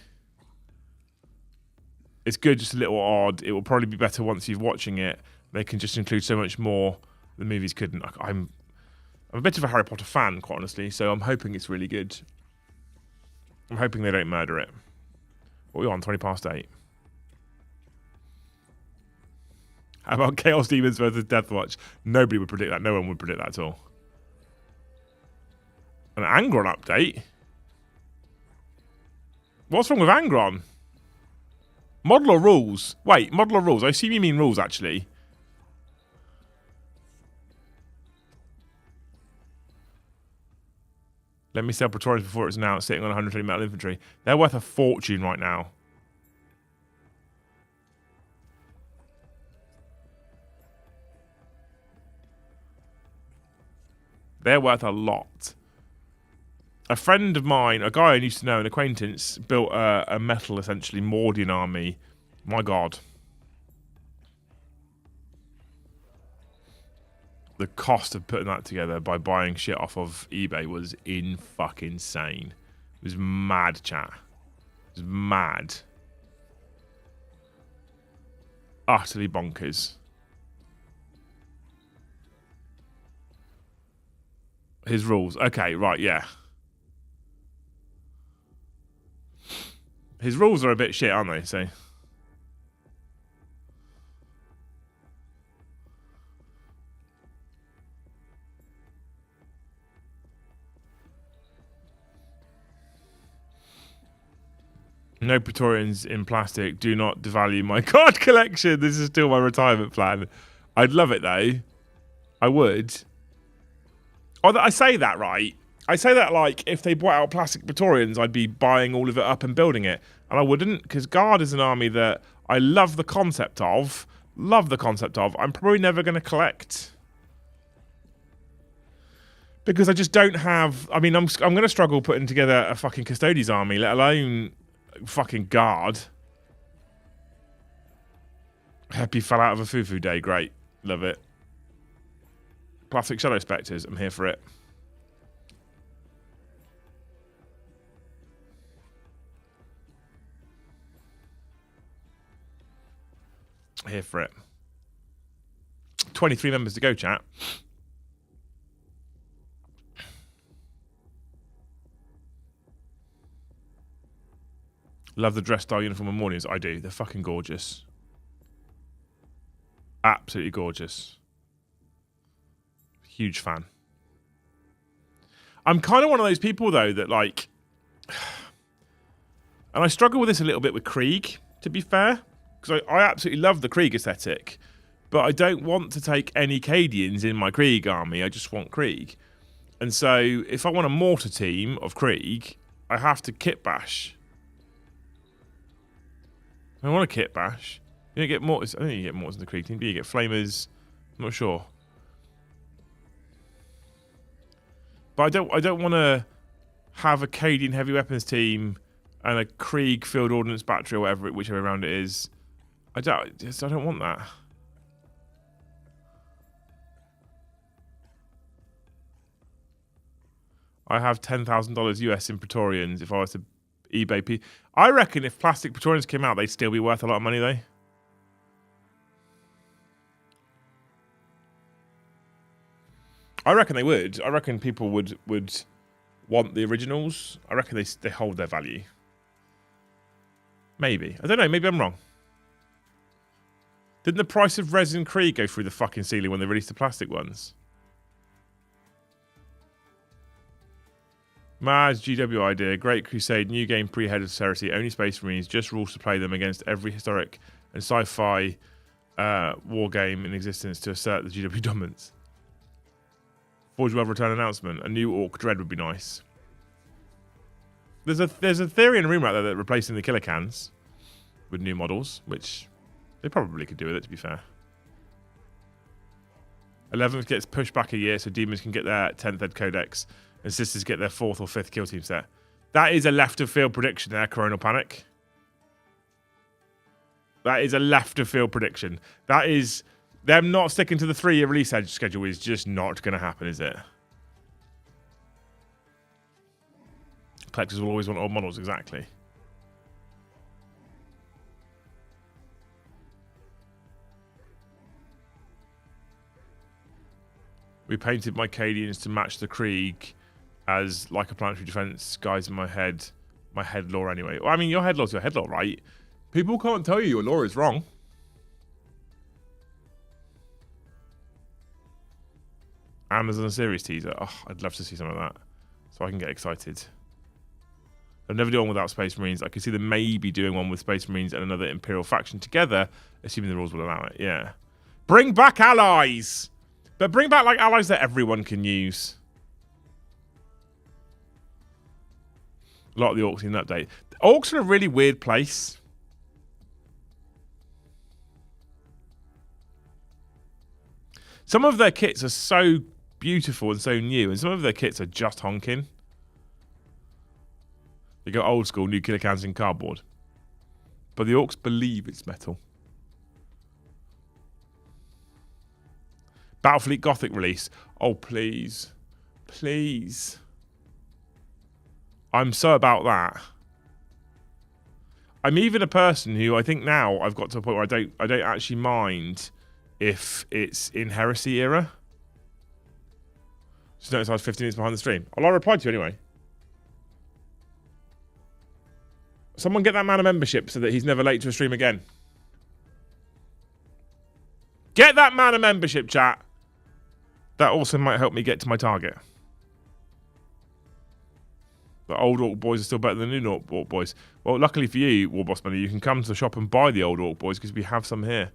It's good, just a little odd. It will probably be better once you're watching it. They can just include so much more the movies couldn't. I'm a bit of a Harry Potter fan, quite honestly, so I'm hoping it's really good. I'm hoping they don't murder it. What are we on? 20 past 8. How about Chaos Demons versus Deathwatch? Nobody would predict that. No one would predict that at all. An Angron update? What's wrong with Angron? Model or rules? Wait, model or rules? I assume you mean rules, actually. Let me sell Praetorians before it's announced, sitting on 120 metal infantry. They're worth a fortune right now. They're worth a lot. A friend of mine, a guy I used to know, an acquaintance, built a metal, essentially, Mordian army. My God. The cost of putting that together by buying shit off of eBay was insane. It was mad, chat. It was mad. Utterly bonkers. His rules. Okay, right, yeah. His rules are a bit shit, aren't they? So... No Praetorians in plastic. Do not devalue my card collection. This is still my retirement plan. I'd love it though. I would. Oh, I say that right. I say that like if they brought out plastic Praetorians, I'd be buying all of it up and building it. And I wouldn't, because Guard is an army that I love the concept of. Love the concept of. I'm probably never going to collect. Because I just don't have... I mean, I'm going to struggle putting together a fucking Custodes army, let alone fucking Guard. Happy fell out of a Fufu day. Great. Love it. Plastic Shadow Spectres. I'm here for it. Here for it. 23 members to go, chat. Love the dress style uniform of Mordians. I do. They're fucking gorgeous. Absolutely gorgeous. Huge fan. I'm kind of one of those people, though, that like... And I struggle with this a little bit with Krieg, to be fair. Because I absolutely love the Krieg aesthetic. But I don't want to take any Cadians in my Krieg army. I just want Krieg. And so, if I want a mortar team of Krieg, I have to kit bash. I want a kit bash. You don't get mortars. I don't think you get mortars in the Krieg team. Do you get flamers? I'm not sure. But I don't want to have a Cadian heavy weapons team and a Krieg field ordnance battery or whatever, whichever round it is. I don't want that. I have $10,000 US in Praetorians if I was to eBay. I reckon if plastic Praetorians came out, they'd still be worth a lot of money, though. I reckon they would. I reckon people would want the originals. I reckon they hold their value. Maybe. I don't know. Maybe I'm wrong. Didn't the price of resin Krieg go through the fucking ceiling when they released the plastic ones? Mad GW idea. Great Crusade. New game pre-Head of Heresy. Only Space Marines. Just rules to play them against every historic and sci-fi war game in existence to assert the GW dominance. Forge World return announcement. A new Orc Dread would be nice. There's a theory and a rumour out there that replacing the killer cans with new models, which they probably could do with it, to be fair. 11th gets pushed back a year so demons can get their 10th Ed Codex and sisters get their 4th or 5th kill team set. That is a left of field prediction there, Coronal Panic. That is a left of field prediction. That is them not sticking to the 3-year release schedule is just not going to happen, is it? Collectors will always want old models, exactly. We painted my Cadians to match the Krieg as like a planetary defense guys in my head lore anyway. Well, I mean, your head lore's your head lore, right? People can't tell you your lore is wrong. Amazon series teaser. Oh, I'd love to see some of that so I can get excited. I'll never do one without Space Marines. I could see them maybe doing one with Space Marines and another Imperial faction together, assuming the rules will allow it. Yeah. Bring back allies! But bring back like allies that everyone can use. A lot of the Orcs in an update. The Orcs are a really weird place. Some of their kits are so beautiful and so new, and some of their kits are just honking. They go old school, new killer cans in cardboard. But the Orcs believe it's metal. Battlefleet Gothic release. Oh, please. Please. I'm so about that. I'm even a person who I think now I've got to a point where I don't actually mind if it's in Heresy era. Just notice I was 15 minutes behind the stream. I'll reply to you anyway. Someone get that man a membership so that he's never late to a stream again. Get that man a membership, chat. That also might help me get to my target. The old Orc Boys are still better than the new Orc Boys. Well, luckily for you, Warboss Money, you can come to the shop and buy the old Orc Boys because we have some here.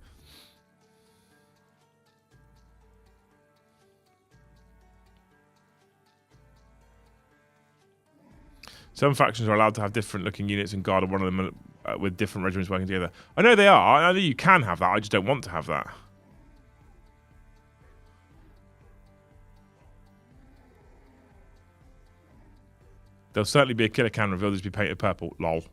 Some factions are allowed to have different looking units and guard one of them with different regiments working together. I know they are. I know you can have that. I just don't want to have that. There'll certainly be a killer cannon revealed to be painted purple. Lol.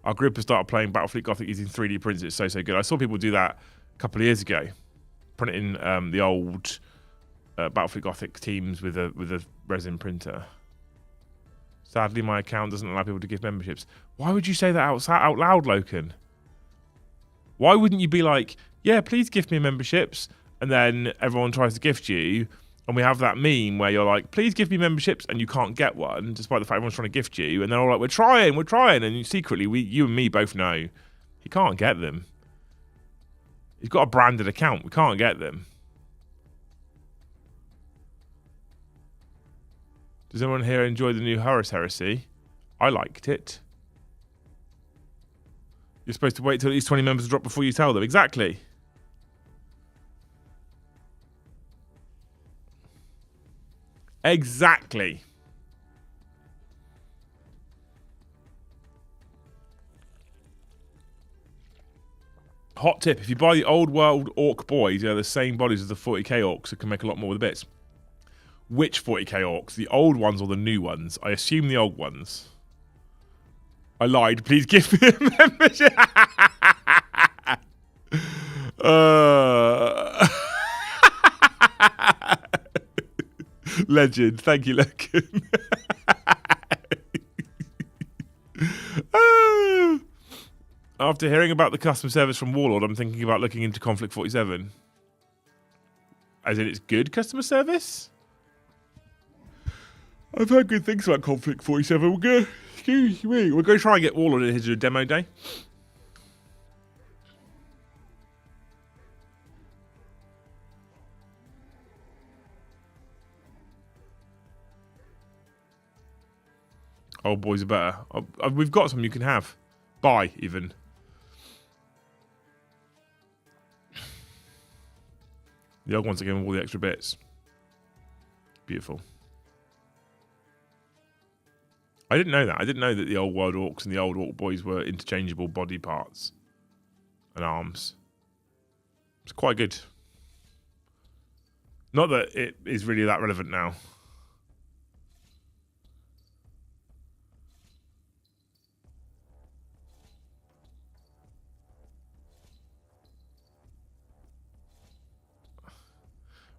Our group has started playing Battlefleet Gothic using 3D prints. It's so good. I saw people do that a couple of years ago. Printing the old Battlefleet Gothic teams with a resin printer. Sadly, my account doesn't allow people to give memberships. Why would you say that out loud, Loken? Why wouldn't you be like, yeah, please give me memberships, and then everyone tries to gift you, and we have that meme where you're like, please give me memberships, and you can't get one, despite the fact everyone's trying to gift you, and they're all like, we're trying, and secretly, you and me both know he can't get them. He's got a branded account. We can't get them. Does anyone here enjoy the new Heresy? I liked it. You're supposed to wait till at least 20 members drop before you tell them. Exactly. Exactly. Hot tip, if you buy the old world Orc Boys, they're the same bodies as the 40k Orcs, so can make a lot more with the bits. Which 40k Orcs? The old ones or the new ones? I assume the old ones. I lied. Please give me a membership. Legend. Thank you, Logan. After hearing about the customer service from Warlord, I'm thinking about looking into Conflict 47. As in, it's good customer service? I've heard good things about Conflict 47. We're going to try and get Warlord in here to do a demo day. Old boys are better. We've got some you can have. Buy, even. The old ones are giving all the extra bits. Beautiful. I didn't know that. I didn't know that the old world Orcs and the old Orc Boys were interchangeable body parts and arms. It's quite good. Not that it is really that relevant now.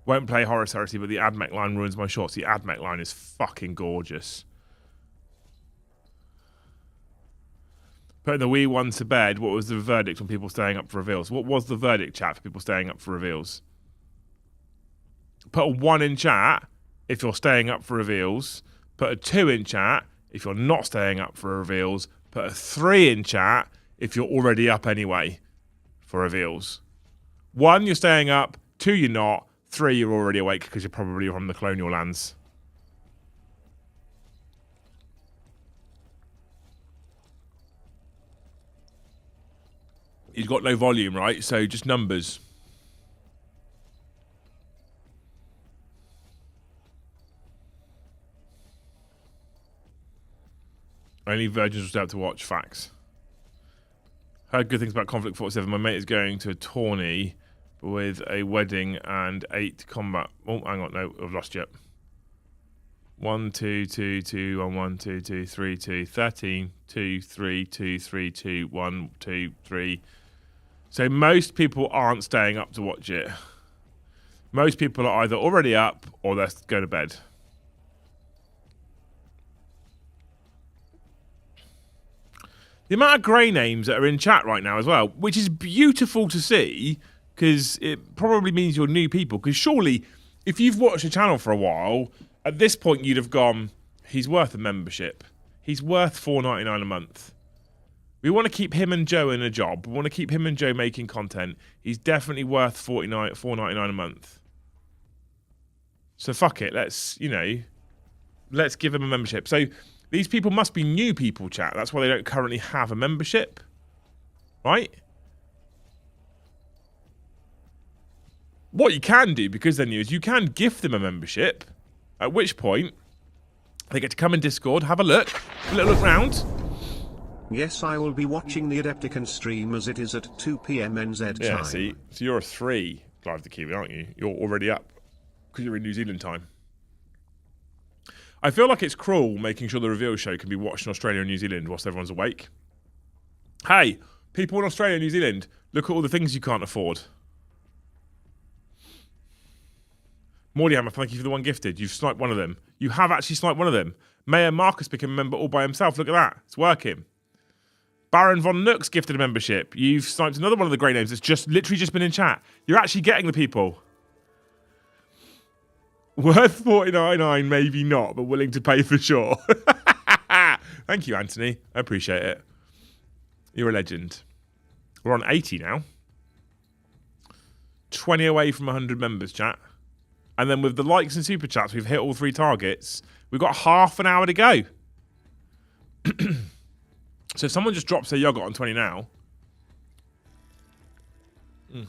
Won't play Horus Heresy, but the Admech line ruins my shorts. The Admech line is fucking gorgeous. Putting the wee ones to bed, what was the verdict on people staying up for reveals? What was the verdict, chat, for people staying up for reveals? Put a 1 in chat if you're staying up for reveals. Put a 2 in chat if you're not staying up for reveals. Put a 3 in chat if you're already up anyway for reveals. 1, you're staying up. 2, you're not. 3, you're already awake because you're probably from the colonial lands. He's got no volume, right? So just numbers. Only virgins will stay up to watch. Facts. Heard good things about Conflict 47. My mate is going to a tourney with a wedding and 8 combat. Oh, hang on. No, I've lost you. 1, 2, 2, 2, 1, 1, 2, 2, 3, 2, 13, 2, 3, 2, 3, 2, 1, 2, 3. So most people aren't staying up to watch it. Most people are either already up or they're going to bed. The amount of grey names that are in chat right now as well, which is beautiful to see, because it probably means you're new people. Because surely, if you've watched the channel for a while, at this point you'd have gone, he's worth a membership. He's worth $4.99 a month. We want to keep him and Joe in a job. We want to keep him and Joe making content. He's definitely worth $4.99 a month. So fuck it. Let's, you know, Let's give them a membership. So these people must be new people, chat. That's why they don't currently have a membership. Right? What you can do, because they're new, is you can gift them a membership, at which point they get to come in Discord, have a look, a little look round. Yes, I will be watching the Adepticon stream as it is at 2 PM NZ time. Yeah, see, so you're a 3, Clive the Kiwi, aren't you? You're already up, because you're in New Zealand time. I feel like it's cruel making sure the reveal show can be watched in Australia and New Zealand whilst everyone's awake. Hey, people in Australia and New Zealand, look at all the things you can't afford. Mordihammer, thank you for the one gifted. You've sniped one of them. You have actually sniped one of them. Mayor Marcus became a member all by himself. Look at that. It's working. Baron Von Nooks gifted a membership. You've sniped another one of the grey names that's just literally just been in chat. You're actually getting the people. Worth $49.99, maybe not, but willing to pay for sure. Thank you, Anthony. I appreciate it. You're a legend. We're on 80 now. 20 away from 100 members, chat. And then with the likes and super chats, we've hit all 3 targets. We've got half an hour to go. So if someone just drops their yogurt on 20 now. I'm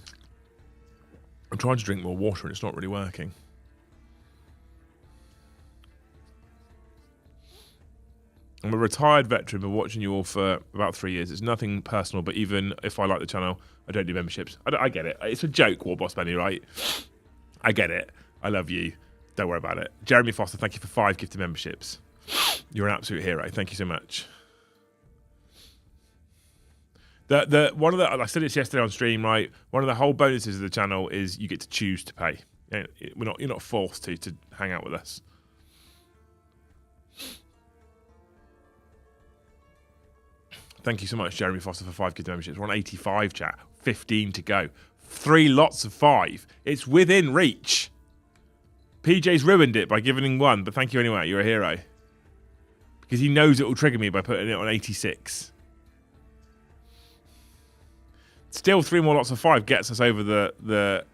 trying to drink more water and it's not really working. I'm a retired veteran, but watching you all for about 3 years. It's nothing personal, but even if I like the channel, I don't do memberships. I get it. It's a joke, War Boss Benny, right? I get it. I love you. Don't worry about it. Jeremy Foster, thank you for 5 gifted memberships. You're an absolute hero. Thank you so much. One of the, I said this yesterday on stream, right? One of the whole bonuses of the channel is you get to choose to pay. You're not forced to hang out with us. Thank you so much, Jeremy Foster, for 5 gifted memberships. We're on 85, chat. 15 to go. 3 lots of 5. It's within reach. PJ's ruined it by giving him 1, but thank you anyway. You're a hero. Because he knows it will trigger me by putting it on 86. Still 3 more lots of 5 gets us over the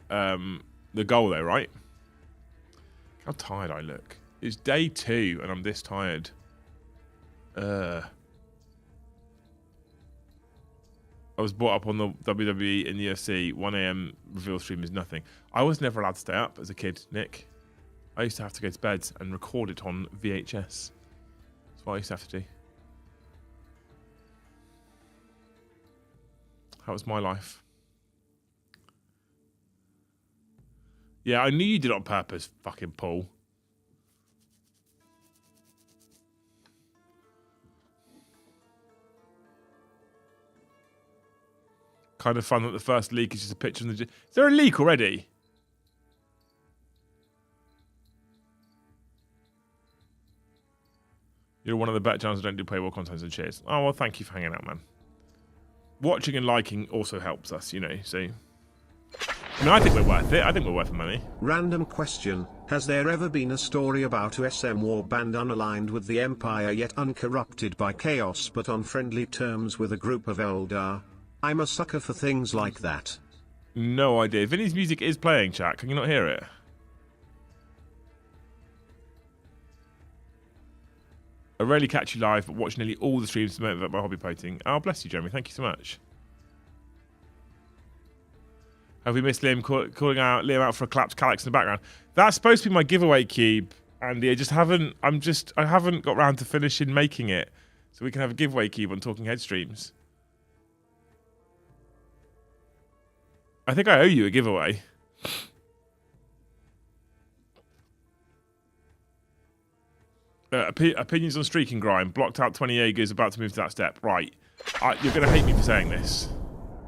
goal though, right? How tired I look. It's day 2 and I'm this tired. I was brought up on the WWE and UFC. 1 AM reveal stream is nothing. I was never allowed to stay up as a kid, Nick. I used to have to go to bed and record it on VHS. That's what I used to have to do. That was my life. Yeah, I knew you did it on purpose, fucking Paul. Kind of fun that the first leak is just a picture of the... Is there a leak already? You're one of the better channels that don't do paywall content, and cheers. Oh, well, thank you for hanging out, man. Watching and liking also helps us, you know, so... I mean, I think we're worth it. I think we're worth the money. Random question. Has there ever been a story about a SM warband unaligned with the Empire yet uncorrupted by chaos but on friendly terms with a group of Eldar? I'm a sucker for things like that. No idea. Vinny's music is playing, chat. Can you not hear it? I rarely catch you live, but watch nearly all the streams to motivate my hobby painting. Oh, bless you, Jeremy. Thank you so much. Have we missed Liam calling out Liam out for a clapped calyx in the background? That's supposed to be my giveaway cube, Andy. I haven't got round to finishing making it, so we can have a giveaway cube on Talking Head streams. I think I owe you a giveaway. Opinions on streaking Grime. Blocked out 20 Jaegers, about to move to that step. Right. You're going to hate me for saying this.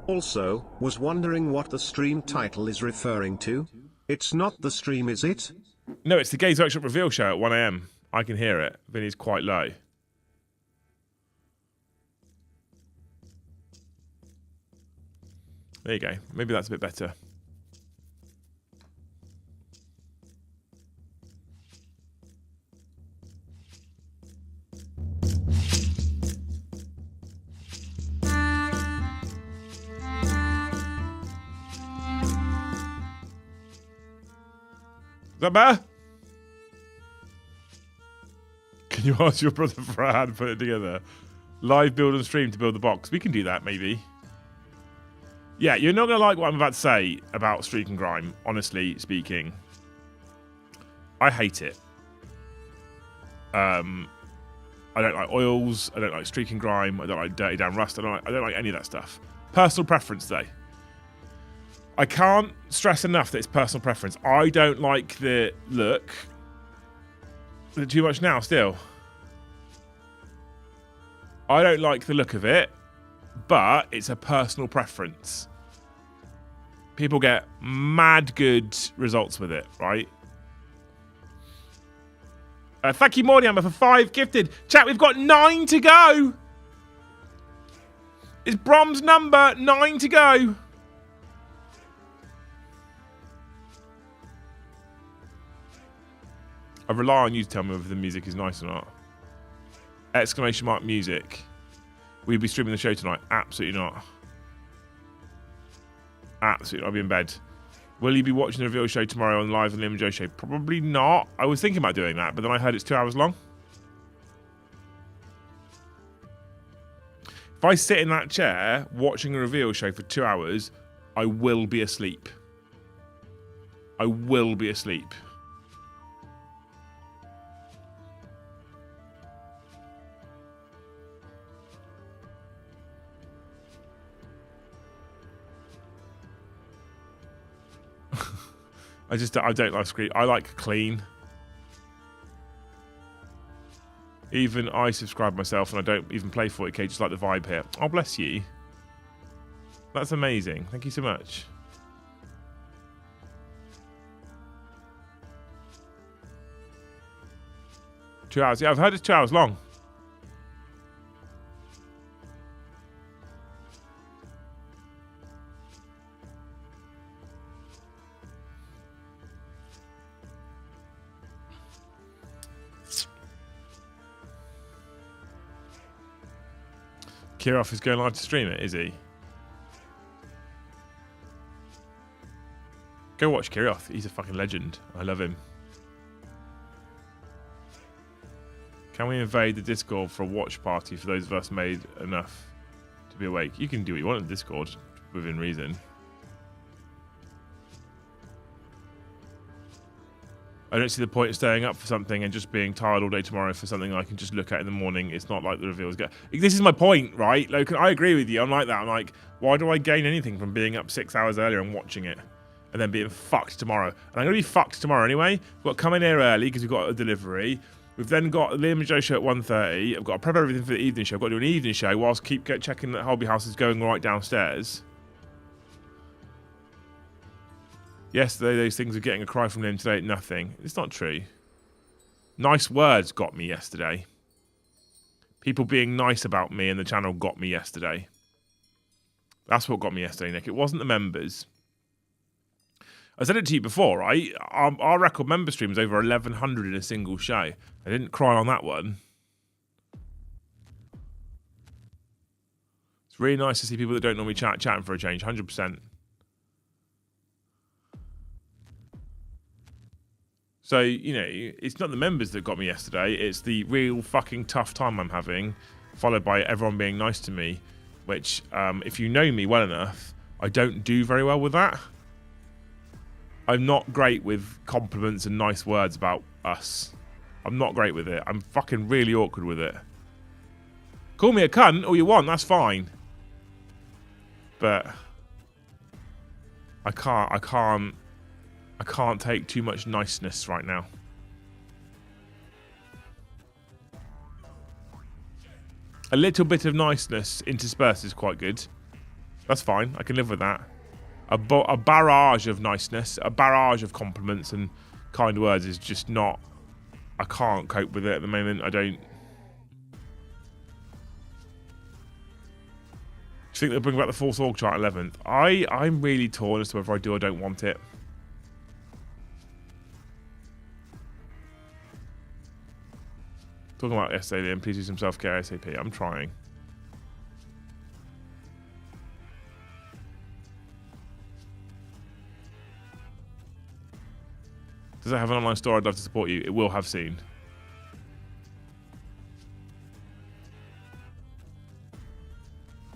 Also, was wondering what the stream title is referring to. It's not the stream, is it? No, it's the Games Workshop reveal show at 1 AM. I can hear it. Vinny's quite low. There you go. Maybe that's a bit better. Is that better? Can you ask your brother for a hand put it together? Live build and stream to build the box. We can do that, maybe. Yeah, you're not going to like what I'm about to say about Streak and Grime, honestly speaking. I hate it. I don't like oils. I don't like Streak and Grime. I don't like Dirty Down Rust. I don't like any of that stuff. Personal preference, though. I can't stress enough that it's personal preference. I don't like the look. Is it too much now, still? I don't like the look of it, but it's a personal preference. People get mad good results with it, right? Thank you, Mordians, for 5 gifted. Chat, we've got 9 to go. It's Brom's number, 9 to go. I rely on you to tell me whether the music is nice or not. Exclamation mark music. Will you be streaming the show tonight? Absolutely not. Absolutely not. I'll be in bed. Will you be watching the reveal show tomorrow on live on the Liam and Joe show? Probably not. I was thinking about doing that, but then I heard it's 2 hours long. If I sit in that chair watching a reveal show for 2 hours, I will be asleep. I will be asleep. I don't like screen. I like clean. Even I subscribe myself and I don't even play 40k, just like the vibe here. Oh, bless you. That's amazing. Thank you so much. Two hours. Yeah, I've heard it's 2 hours long. Kirov is going live to stream it, is he? Go watch Kirov. He's a fucking legend. I love him. Can we invade the Discord for a watch party for those of us made enough to be awake? You can do what you want in the Discord, within reason. I don't see the point of staying up for something and just being tired all day tomorrow for something I can just look at in the morning. It's not like the reveals go. This is my point, right? Like, I agree with you. I'm like that. I'm like, why do I gain anything from being up 6 hours earlier and watching it and then being fucked tomorrow? And I'm going to be fucked tomorrow anyway. We've got to come in here early because we've got a delivery. We've then got the Liam and Joe show at 1:30. I've got to prep everything for the evening show. I've got to do an evening show whilst keep checking that Hobby House is going right downstairs. Yesterday, those things were getting a cry from them. Today, nothing. It's not true. Nice words got me yesterday. People being nice about me and the channel got me yesterday. That's what got me yesterday, Nick. It wasn't the members. I said it to you before, right? Our record member stream was over 1,100 in a single show. I didn't cry on that one. It's really nice to see people that don't normally chatting for a change. 100%. So, you know, it's not the members that got me yesterday. It's the real fucking tough time I'm having, followed by everyone being nice to me, which, if you know me well enough, I don't do very well with that. I'm not great with compliments and nice words about us. I'm not great with it. I'm fucking really awkward with it. Call me a cunt all you want, that's fine. But I can't take too much niceness right now. A little bit of niceness interspersed is quite good. That's fine. I can live with that. A barrage of niceness, a barrage of compliments and kind words is just not... I can't cope with it at the moment. I don't... Do you think they'll bring back the Force Org chart 11th? I'm really torn as to whether I do or don't want it. Talking about yesterday, Liam, please do some self-care ASAP. I'm trying. Does it have an online store? I'd love to support you. It will have soon.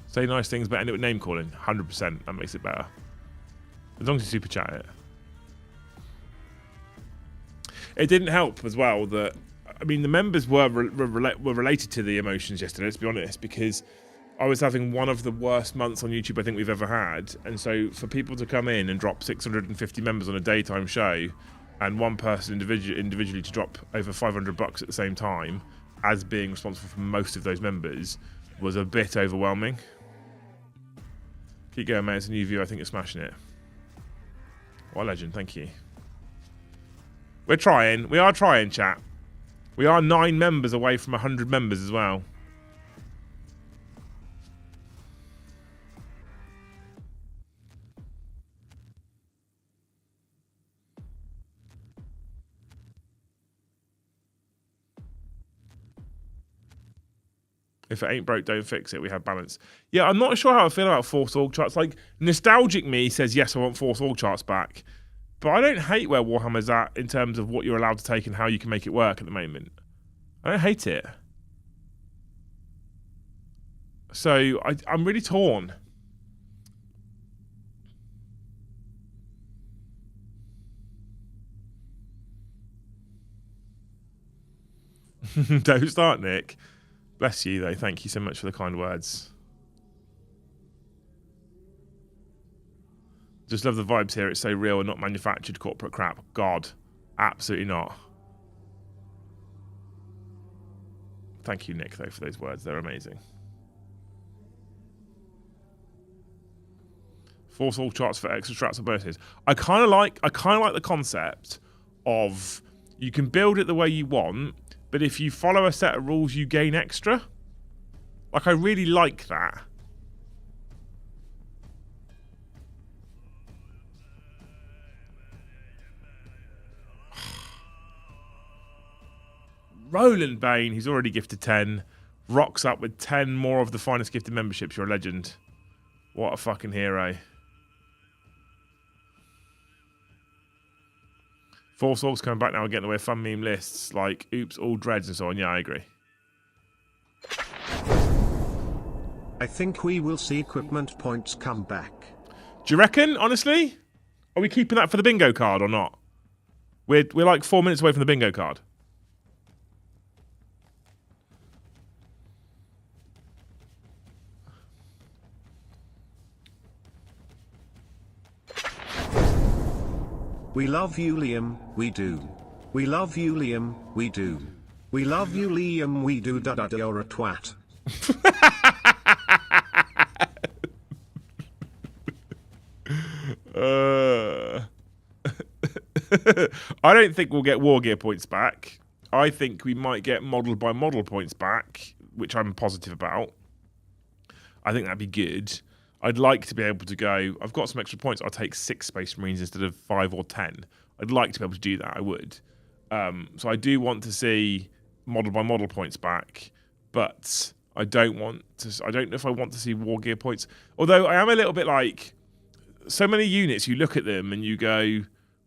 Say nice things, but end it with name calling. 100%. That makes it better. As long as you super chat it. It didn't help as well that, I mean, the members were related to the emotions yesterday, let's be honest, because I was having one of the worst months on YouTube I think we've ever had. And so for people to come in and drop 650 members on a daytime show and one person individually to drop over $500 at the same time as being responsible for most of those members was a bit overwhelming. Keep going, mate. It's a new view. I think you're smashing it. What a legend. Thank you. We're trying. We are trying, chat. We are 9 members away from 100 members as well. If it ain't broke, don't fix it. We have balance. Yeah, I'm not sure how I feel about forced org charts. Like, nostalgic me says, yes, I want forced org charts back. But I don't hate where Warhammer's at in terms of what you're allowed to take and how you can make it work at the moment. I don't hate it. So, I'm really torn. Don't start, Nick. Bless you, though. Thank you so much for the kind words. Just love the vibes here. It's so real and not manufactured corporate crap. God, absolutely not. Thank you, Nick, though, for those words. They're amazing. Force all charts for extra strats and bonuses. I kind of like the concept of you can build it the way you want, but if you follow a set of rules, you gain extra. Like, I really like that. Roland Bain, he's already gifted 10. Rocks up with 10 more of the finest gifted memberships. You're a legend. What a fucking hero. Force Orcs coming back now and getting away with fun meme lists like oops, all dreads and so on. Yeah, I agree. I think we will see equipment points come back. Do you reckon, honestly? Are we keeping that for the bingo card or not? We're like 4 minutes away from the bingo card. We love you, Liam, we do. We love you, Liam, we do. We love you, Liam, we do. Da da da, you're a twat. I don't think we'll get war gear points back. I think we might get model by model points back, which I'm positive about. I think that'd be good. I'd like to be able to go, I've got some extra points, I'll take 6 Space Marines instead of 5 or 10. I'd like to be able to do that, I would. So I do want to see model by model points back, but I don't know if I want to see war gear points. Although I am a little bit like, so many units, you look at them and you go,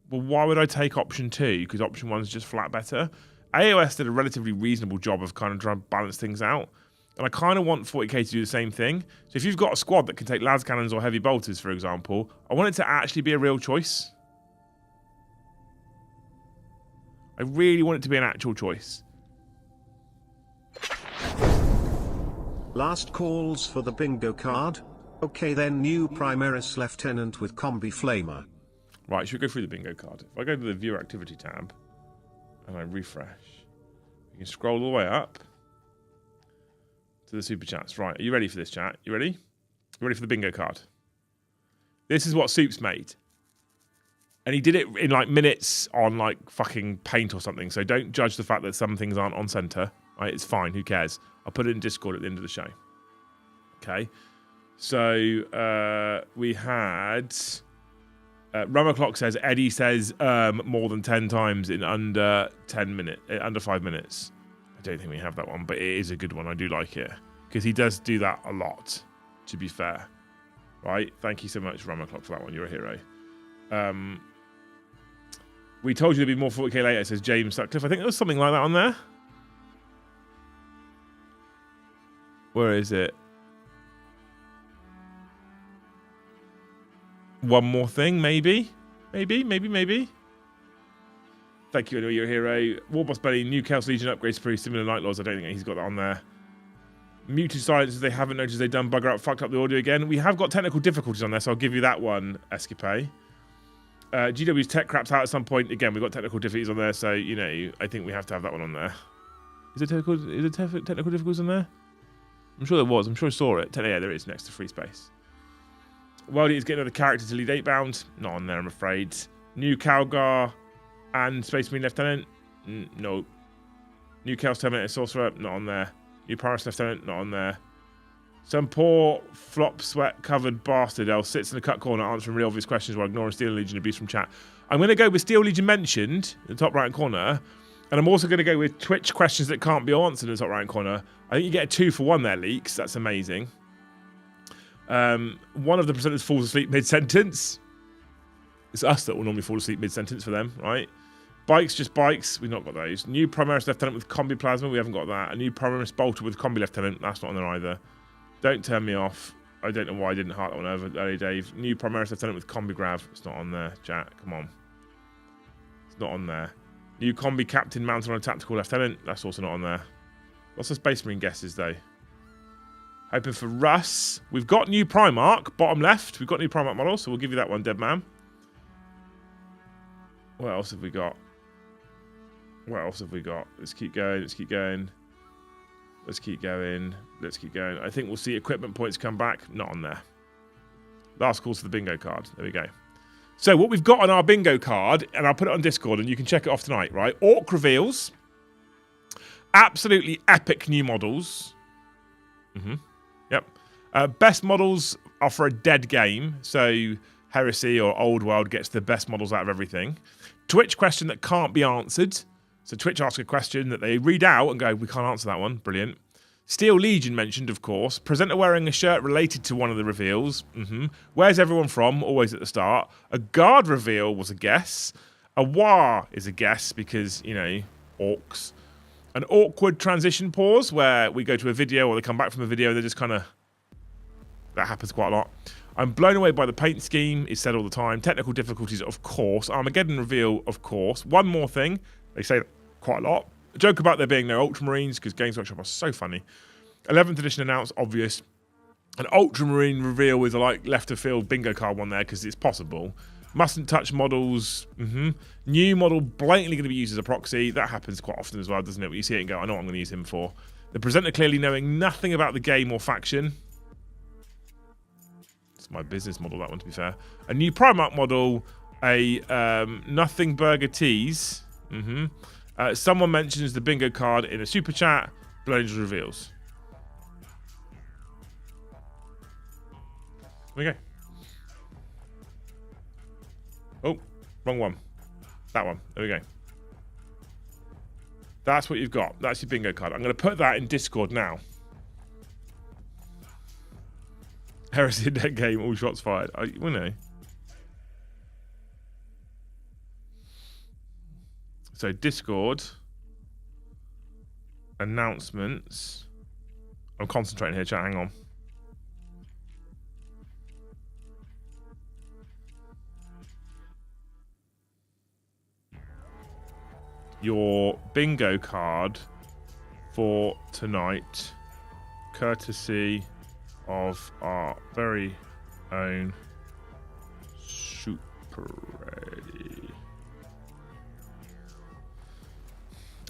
well, why would I take option 2? Because option 1's just flat better. AOS did a relatively reasonable job of kind of trying to balance things out. And I kind of want 40k to do the same thing. So if you've got a squad that can take las cannons or heavy bolters, for example, I want it to actually be a real choice. I really want it to be an actual choice. Last calls for the bingo card. Okay then, new Primaris Lieutenant with Combi Flamer. Right, should we go through the bingo card? If I go to the viewer activity tab and I refresh, you can scroll all the way up to the super chats. Right, are you ready for this, chat? You ready? You ready for the bingo card? This is what Soup's made. And he did it in like minutes on like fucking Paint or something. So don't judge the fact that some things aren't on center. Right, it's fine. Who cares? I'll put it in Discord at the end of the show. Okay. So we had Rummer Clock says Eddie says more than 10 times in under 10 minutes, under 5 minutes. I don't think we have that one, but it is a good one. I do like it because he does do that a lot, to be fair. Right? Thank you so much, Rummer Clock, for that one. You're a hero. We told you there'd be more 40k later, says James Sutcliffe. I think there was something like that on there. Where is it? One more thing, maybe. Maybe. Thank you, anyway, you're a hero. Warboss Buddy, new Chaos Legion upgrades through similar Night Lords. I don't think he's got that on there. Muted silences, they haven't noticed they've done bugger up, fucked up the audio again. We have got technical difficulties on there, so I'll give you that one, Escape. GW's tech craps out at some point. Again, we've got technical difficulties on there, so, you know, I think we have to have that one on there. Is there technical difficulties on there? I'm sure there was. I'm sure I saw it. Yeah, there is, next to free space. Worldy is getting another character to lead 8-bound. Not on there, I'm afraid. New Calgar and Space Marine Lieutenant. No. New Chaos Terminator Sorcerer. Not on there. New Primarch Lieutenant. Not on there. Some poor flop sweat covered bastard else sits in the cut corner answering really obvious questions while ignoring Steel Legion abuse from chat. I'm going to go with Steel Legion mentioned in the top right corner. And I'm also going to go with Twitch questions that can't be answered in the top right corner. I think you get a 2 for 1 there, Leaks. That's amazing. One of the presenters falls asleep mid-sentence. It's us that will normally fall asleep mid-sentence for them, right? Bikes, just bikes. We've not got those. New Primaris Lieutenant with Combi Plasma. We haven't got that. A new Primaris Bolter with Combi Lieutenant. That's not on there either. Don't turn me off. I don't know why I didn't heart that one over early, Dave. New Primaris Lieutenant with Combi Grav. It's not on there, chat. Come on. It's not on there. New Combi Captain mounted on a Tactical Lieutenant. That's also not on there. Lots of Space Marine guesses, though. Hoping for Russ. We've got new Primarch. Bottom left. We've got new Primarch model, so we'll give you that one, dead man. What else have we got? What else have we got? Let's keep going. Let's keep going. Let's keep going. Let's keep going. I think we'll see equipment points come back. Not on there. Last call to the bingo card. There we go. So what we've got on our bingo card, and I'll put it on Discord, and you can check it off tonight, right? Orc reveals. Absolutely epic new models. Yep. Best models are for a dead game. So Heresy or Old World gets the best models out of everything. Twitch question that can't be answered. So Twitch asks a question that they read out and go, we can't answer that one. Brilliant. Steel Legion mentioned, of course. Presenter wearing a shirt related to one of the reveals. Where's everyone from? Always at the start. A guard reveal was a guess. A war is a guess because, you know, orcs. An awkward transition pause where we go to a video or they come back from a video and they just kind of... That happens quite a lot. I'm blown away by the paint scheme. It's said all the time. Technical difficulties, of course. Armageddon reveal, of course. One more thing. They say that quite a lot. A joke about there being no Ultramarines because Games Workshop are so funny. 11th edition announced, obvious. An Ultramarine reveal is a like left of field bingo card one there because it's possible. Mustn't touch models. New model blatantly going to be used as a proxy. That happens quite often as well, doesn't it? When you see it and go, I know what I'm going to use him for. The presenter clearly knowing nothing about the game or faction. It's my business model, that one, to be fair. A new Primarch model. A Nothing Burger Tease. Someone mentions the bingo card in a super chat. Blue Angels reveals. There we go. Oh, wrong one. That one. There we go. That's what you've got. That's your bingo card. I'm going to put that in Discord now. Heresy in that game. All shots fired. We know. So Discord. Announcements. I'm concentrating here, chat. Hang on. Your bingo card for tonight, courtesy of our very own Super Ready.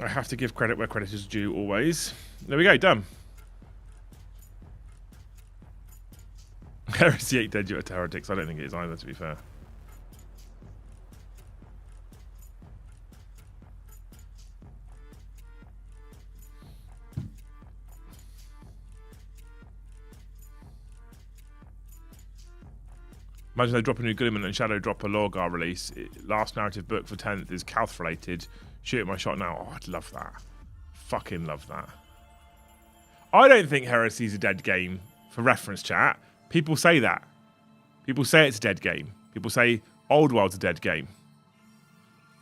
I have to give credit where credit is due always. There we go, done. Heresy 8 dead, you're a heretics. I don't think it is either, to be fair. Imagine they drop a new Goodman and Shadow drop a Lorgar release. Last narrative book for 10th is Calth related. Shoot my shot now. Oh, I'd love that. Fucking love that. I don't think Heresy's a dead game. For reference, chat. People say that. People say it's a dead game. People say Old World's a dead game.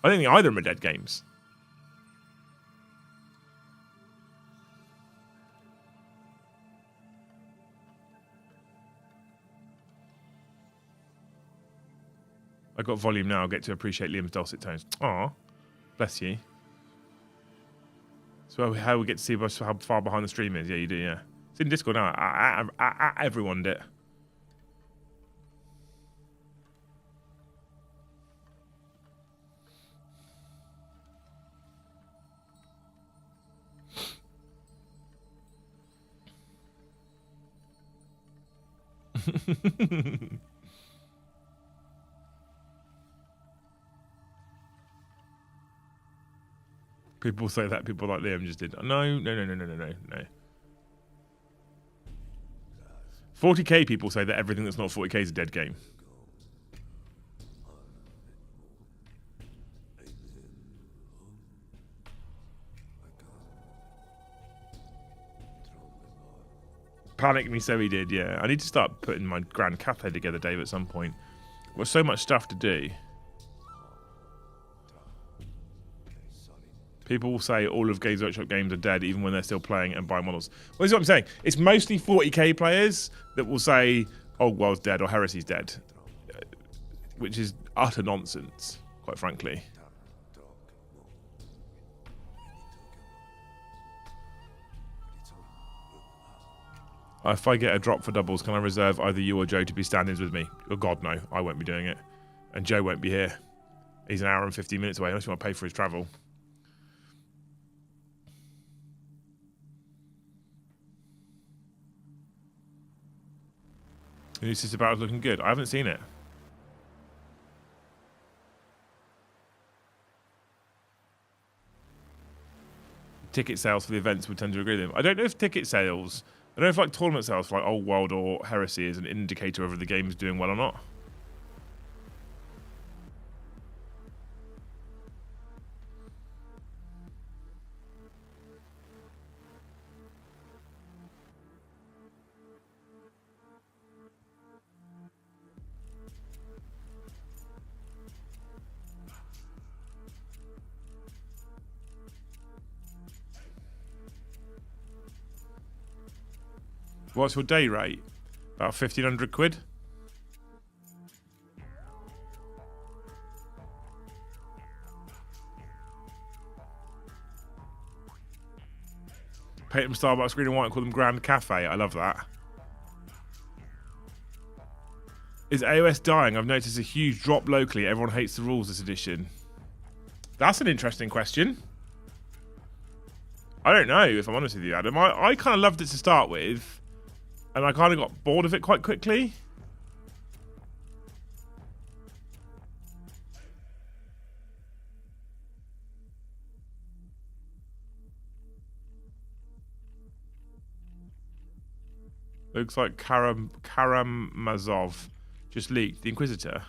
I don't think either of them are dead games. I got volume now. I'll get to appreciate Liam's dulcet tones. Aw, bless you. So how we get to see how far behind the stream is? Yeah, you do, yeah. It's in Discord now. Everyone did. People say that. People like Liam just did. No. 40k people say that everything that's not 40k is a dead game. Panic me, so he did, yeah. I need to start putting my Grand Cathay together, Dave, at some point. There's so much stuff to do. People will say all of Games Workshop games are dead even when they're still playing and buying models. Well, this is what I'm saying. It's mostly 40k players that will say Old World's dead or Heresy's dead. Which is utter nonsense, quite frankly. If I get a drop for doubles, can I reserve either you or Joe to be stand-ins with me? Oh, God, no. I won't be doing it. And Joe won't be here. He's an hour and 15 minutes away unless you want to pay for his travel. The new Sister Battle's looking good. I haven't seen it. Ticket sales for the events would tend to agree with him. I don't know if ticket sales... I don't know if like tournament sales for like Old World or Heresy is an indicator of whether the game is doing well or not. What's your day rate? About 1,500 quid? Paint them Starbucks green and white and call them Grand Cafe. I love that. Is AOS dying? I've noticed a huge drop locally. Everyone hates the rules this edition. That's an interesting question. I don't know, if I'm honest with you, Adam. I kind of loved it to start with. And I kind of got bored of it quite quickly. Looks like Karamazov just leaked. The Inquisitor.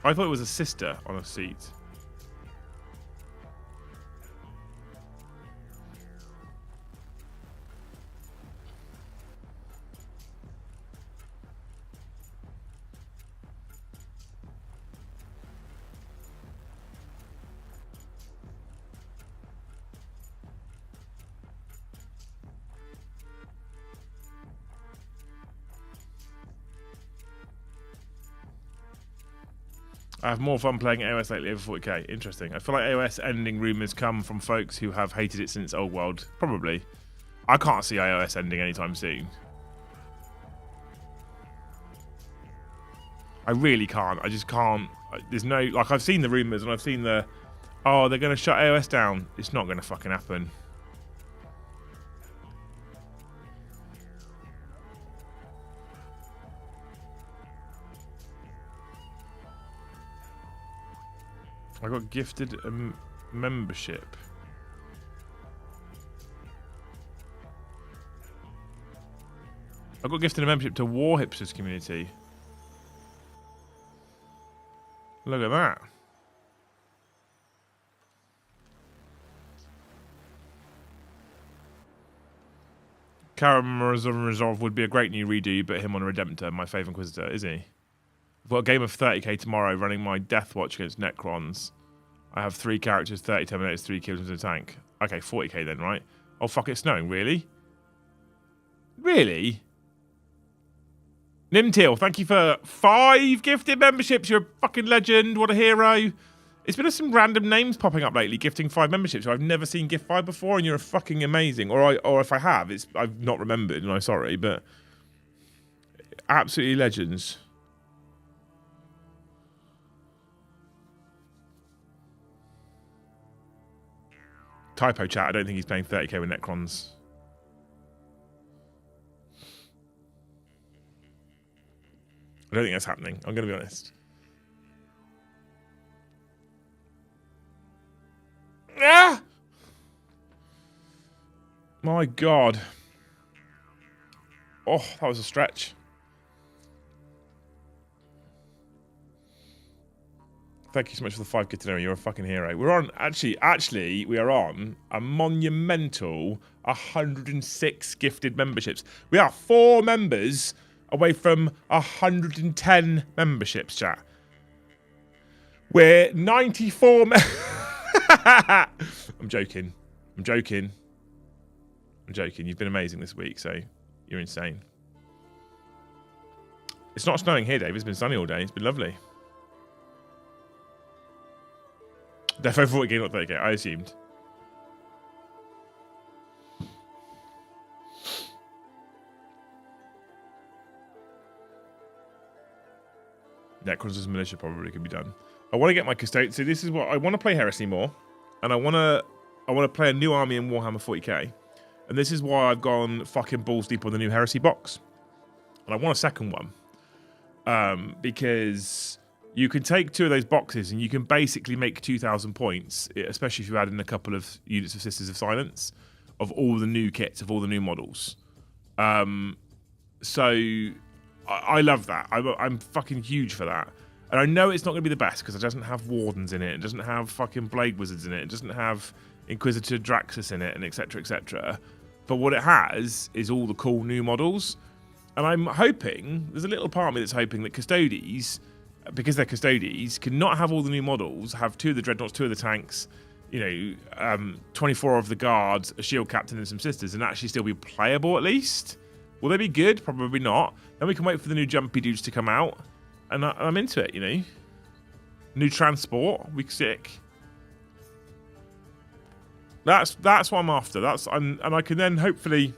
I thought it was a sister on a seat. I have more fun playing AOS lately over 40k. Interesting. I feel like AOS ending rumours come from folks who have hated it since Old World. Probably. I can't see AOS ending anytime soon. I really can't. I just can't. There's no... Like, I've seen the rumours and I've seen the... Oh, they're going to shut AOS down. It's not going to fucking happen. I got gifted a membership. I got gifted a membership to War Hipsters community. Look at that. Karamazov would be a great new redo, but him on a Redemptor, my favourite Inquisitor, is he? I've got a game of 30k tomorrow running my Death Watch against Necrons. I have 3 characters, 30 Terminators, 3 kills in the tank. Okay, 40k then, right? Oh, fuck, it's snowing. Really? Really? Nimtil, thank you for 5 gifted memberships. You're a fucking legend. What a hero. It's been some random names popping up lately, gifting 5 memberships. I've never seen gift 5 before, and you're fucking amazing. Or if I have, I've not remembered, and I'm sorry, but absolutely legends. Typo chat, I don't think he's paying 30k with Necrons. I don't think that's happening. I'm going to be honest. Ah! My God. Oh, that was a stretch. Thank you so much for the 5 good to know. You're a fucking hero. We're on, actually, we are on a monumental 106 gifted memberships. We are 4 members away from 110 memberships, chat. We're 94 I'm joking. I'm joking. You've been amazing this week, so you're insane. It's not snowing here, Dave. It's been sunny all day. It's been lovely. Defo 40k, not 30k. I assumed. Necrons as militia probably could be done. I want to get my Custodes. So this is what I want to play Heresy more, and I want to play a new army in Warhammer 40k, and this is why I've gone fucking balls deep on the new Heresy box, and I want a second one, because you can take 2 of those boxes and you can basically make 2,000 points, especially if you add in a couple of units of Sisters of Silence, of all the new kits, of all the new models. So I love that. I'm fucking huge for that. And I know it's not going to be the best because it doesn't have Wardens in it. It doesn't have fucking Blade Wizards in it. It doesn't have Inquisitor Draxus in it, and etc, etc. But what it has is all the cool new models. And I'm hoping, there's a little part of me that's hoping that Custodes, because they're Custodes, can not have all the new models, have 2 of the Dreadnoughts, 2 of the tanks, 24 of the guards, a shield captain and some sisters, and actually still be playable at least. Will they be good? Probably not. Then we can wait for the new jumpy dudes to come out, and I'm into it, New transport, week 6. That's what I'm after. And I can then hopefully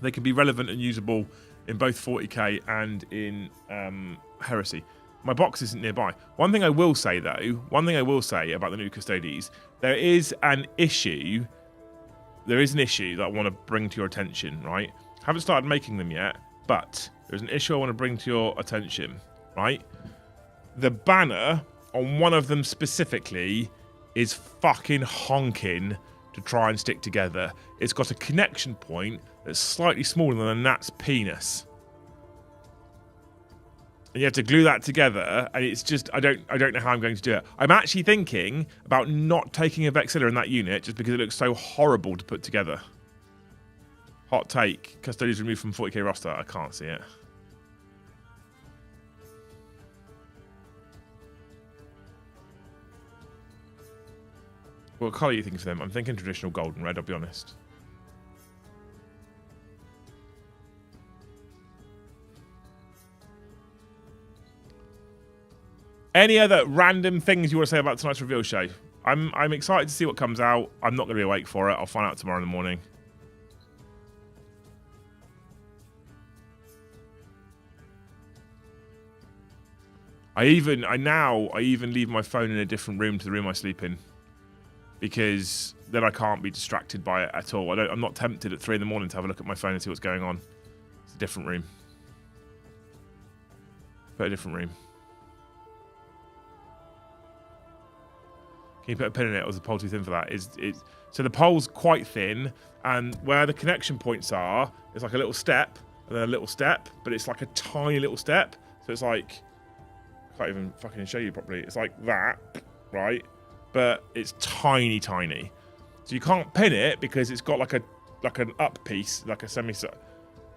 they can be relevant and usable in both 40k and in Heresy. My box isn't nearby. One thing I will say though, about the new Custodes, there is an issue that I want to bring to your attention, right? Haven't started making them yet, but there's an issue I want to bring to your attention, right? The banner on one of them specifically is fucking honking to try and stick together. It's got a connection point that's slightly smaller than a gnat's penis. And you have to glue that together, and it's just, I don't know how I'm going to do it. I'm actually thinking about not taking a Vexilla in that unit just because it looks so horrible to put together. Hot take. Custodes removed from 40k roster. I can't see it. What colour are you thinking for them? I'm thinking traditional gold and red, I'll be honest. Any other random things you want to say about tonight's reveal show? I'm excited to see what comes out. I'm not going to be awake for it. I'll find out tomorrow in the morning. I even leave my phone in a different room to the room I sleep in, because then I can't be distracted by it at all. I'm not tempted at 3 in the morning to have a look at my phone and see what's going on. It's a different room. Put a different room. Can you put a pin in it, or is the pole too thin for that? So the pole's quite thin, and where the connection points are, it's like a little step, and then a little step, but it's like a tiny little step. So it's like, I can't even fucking show you properly. It's like that, right? But it's tiny, tiny. So you can't pin it because it's got like an up piece, like a semi.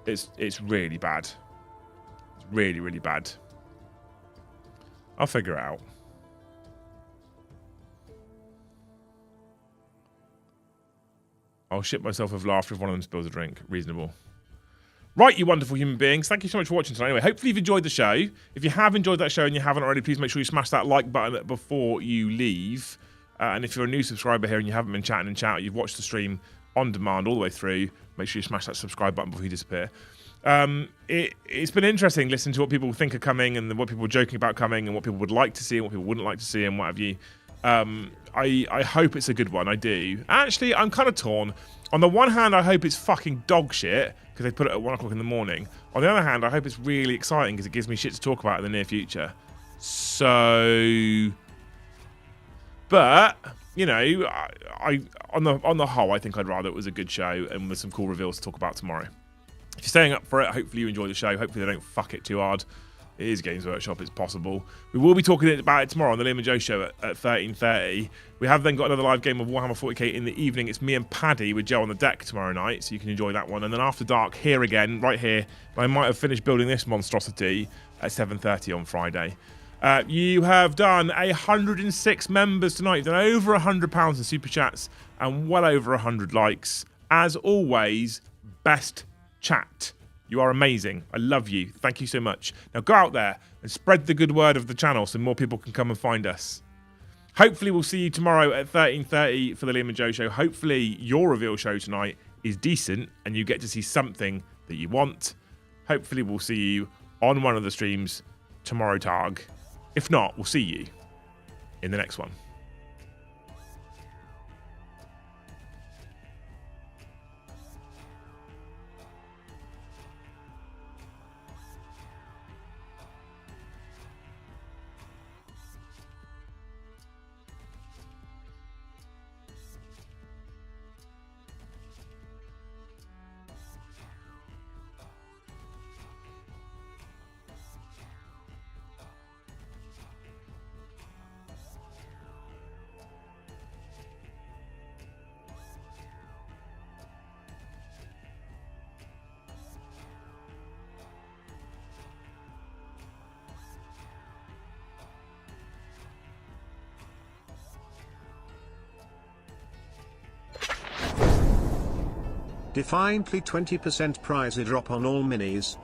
It's really bad. It's really, really bad. I'll figure it out. I'll shit myself with laughter if one of them spills a drink. Reasonable. Right, you wonderful human beings. Thank you so much for watching tonight. Anyway, hopefully you've enjoyed the show. If you have enjoyed that show and you haven't already, please make sure you smash that like button before you leave. And if you're a new subscriber here and you haven't been chatting in chat, you've watched the stream on demand all the way through, make sure you smash that subscribe button before you disappear. It's been interesting listening to what people think are coming and what people are joking about coming and what people would like to see and what people wouldn't like to see and what have you. I hope it's a good one. I do. Actually, I'm kind of torn. On the one hand, I hope it's fucking dog shit because they put it at 1 o'clock in the morning. On the other hand, I hope it's really exciting because it gives me shit to talk about in the near future. So, but you know, I on the whole, I think I'd rather it was a good show and with some cool reveals to talk about tomorrow. If you're staying up for it, hopefully you enjoy the show. Hopefully they don't fuck it too hard. It is Games Workshop, it's possible. We will be talking about it tomorrow on the Liam and Joe show at 13:30. We have then got another live game of Warhammer 40k in the evening. It's me and Paddy with Joe on the deck tomorrow night, so you can enjoy that one. And then after dark, here again, right here, I might have finished building this monstrosity at 7:30 on Friday. You have done 106 members tonight. You've done over £100 in super chats and well over 100 likes. As always, best chat. You are amazing. I love you. Thank you so much. Now go out there and spread the good word of the channel so more people can come and find us. Hopefully we'll see you tomorrow at 13:30 for the Liam and Joe show. Hopefully your reveal show tonight is decent and you get to see something that you want. Hopefully we'll see you on one of the streams tomorrow, Targ. If not, we'll see you in the next one. Defiantly 20% price drop on all minis,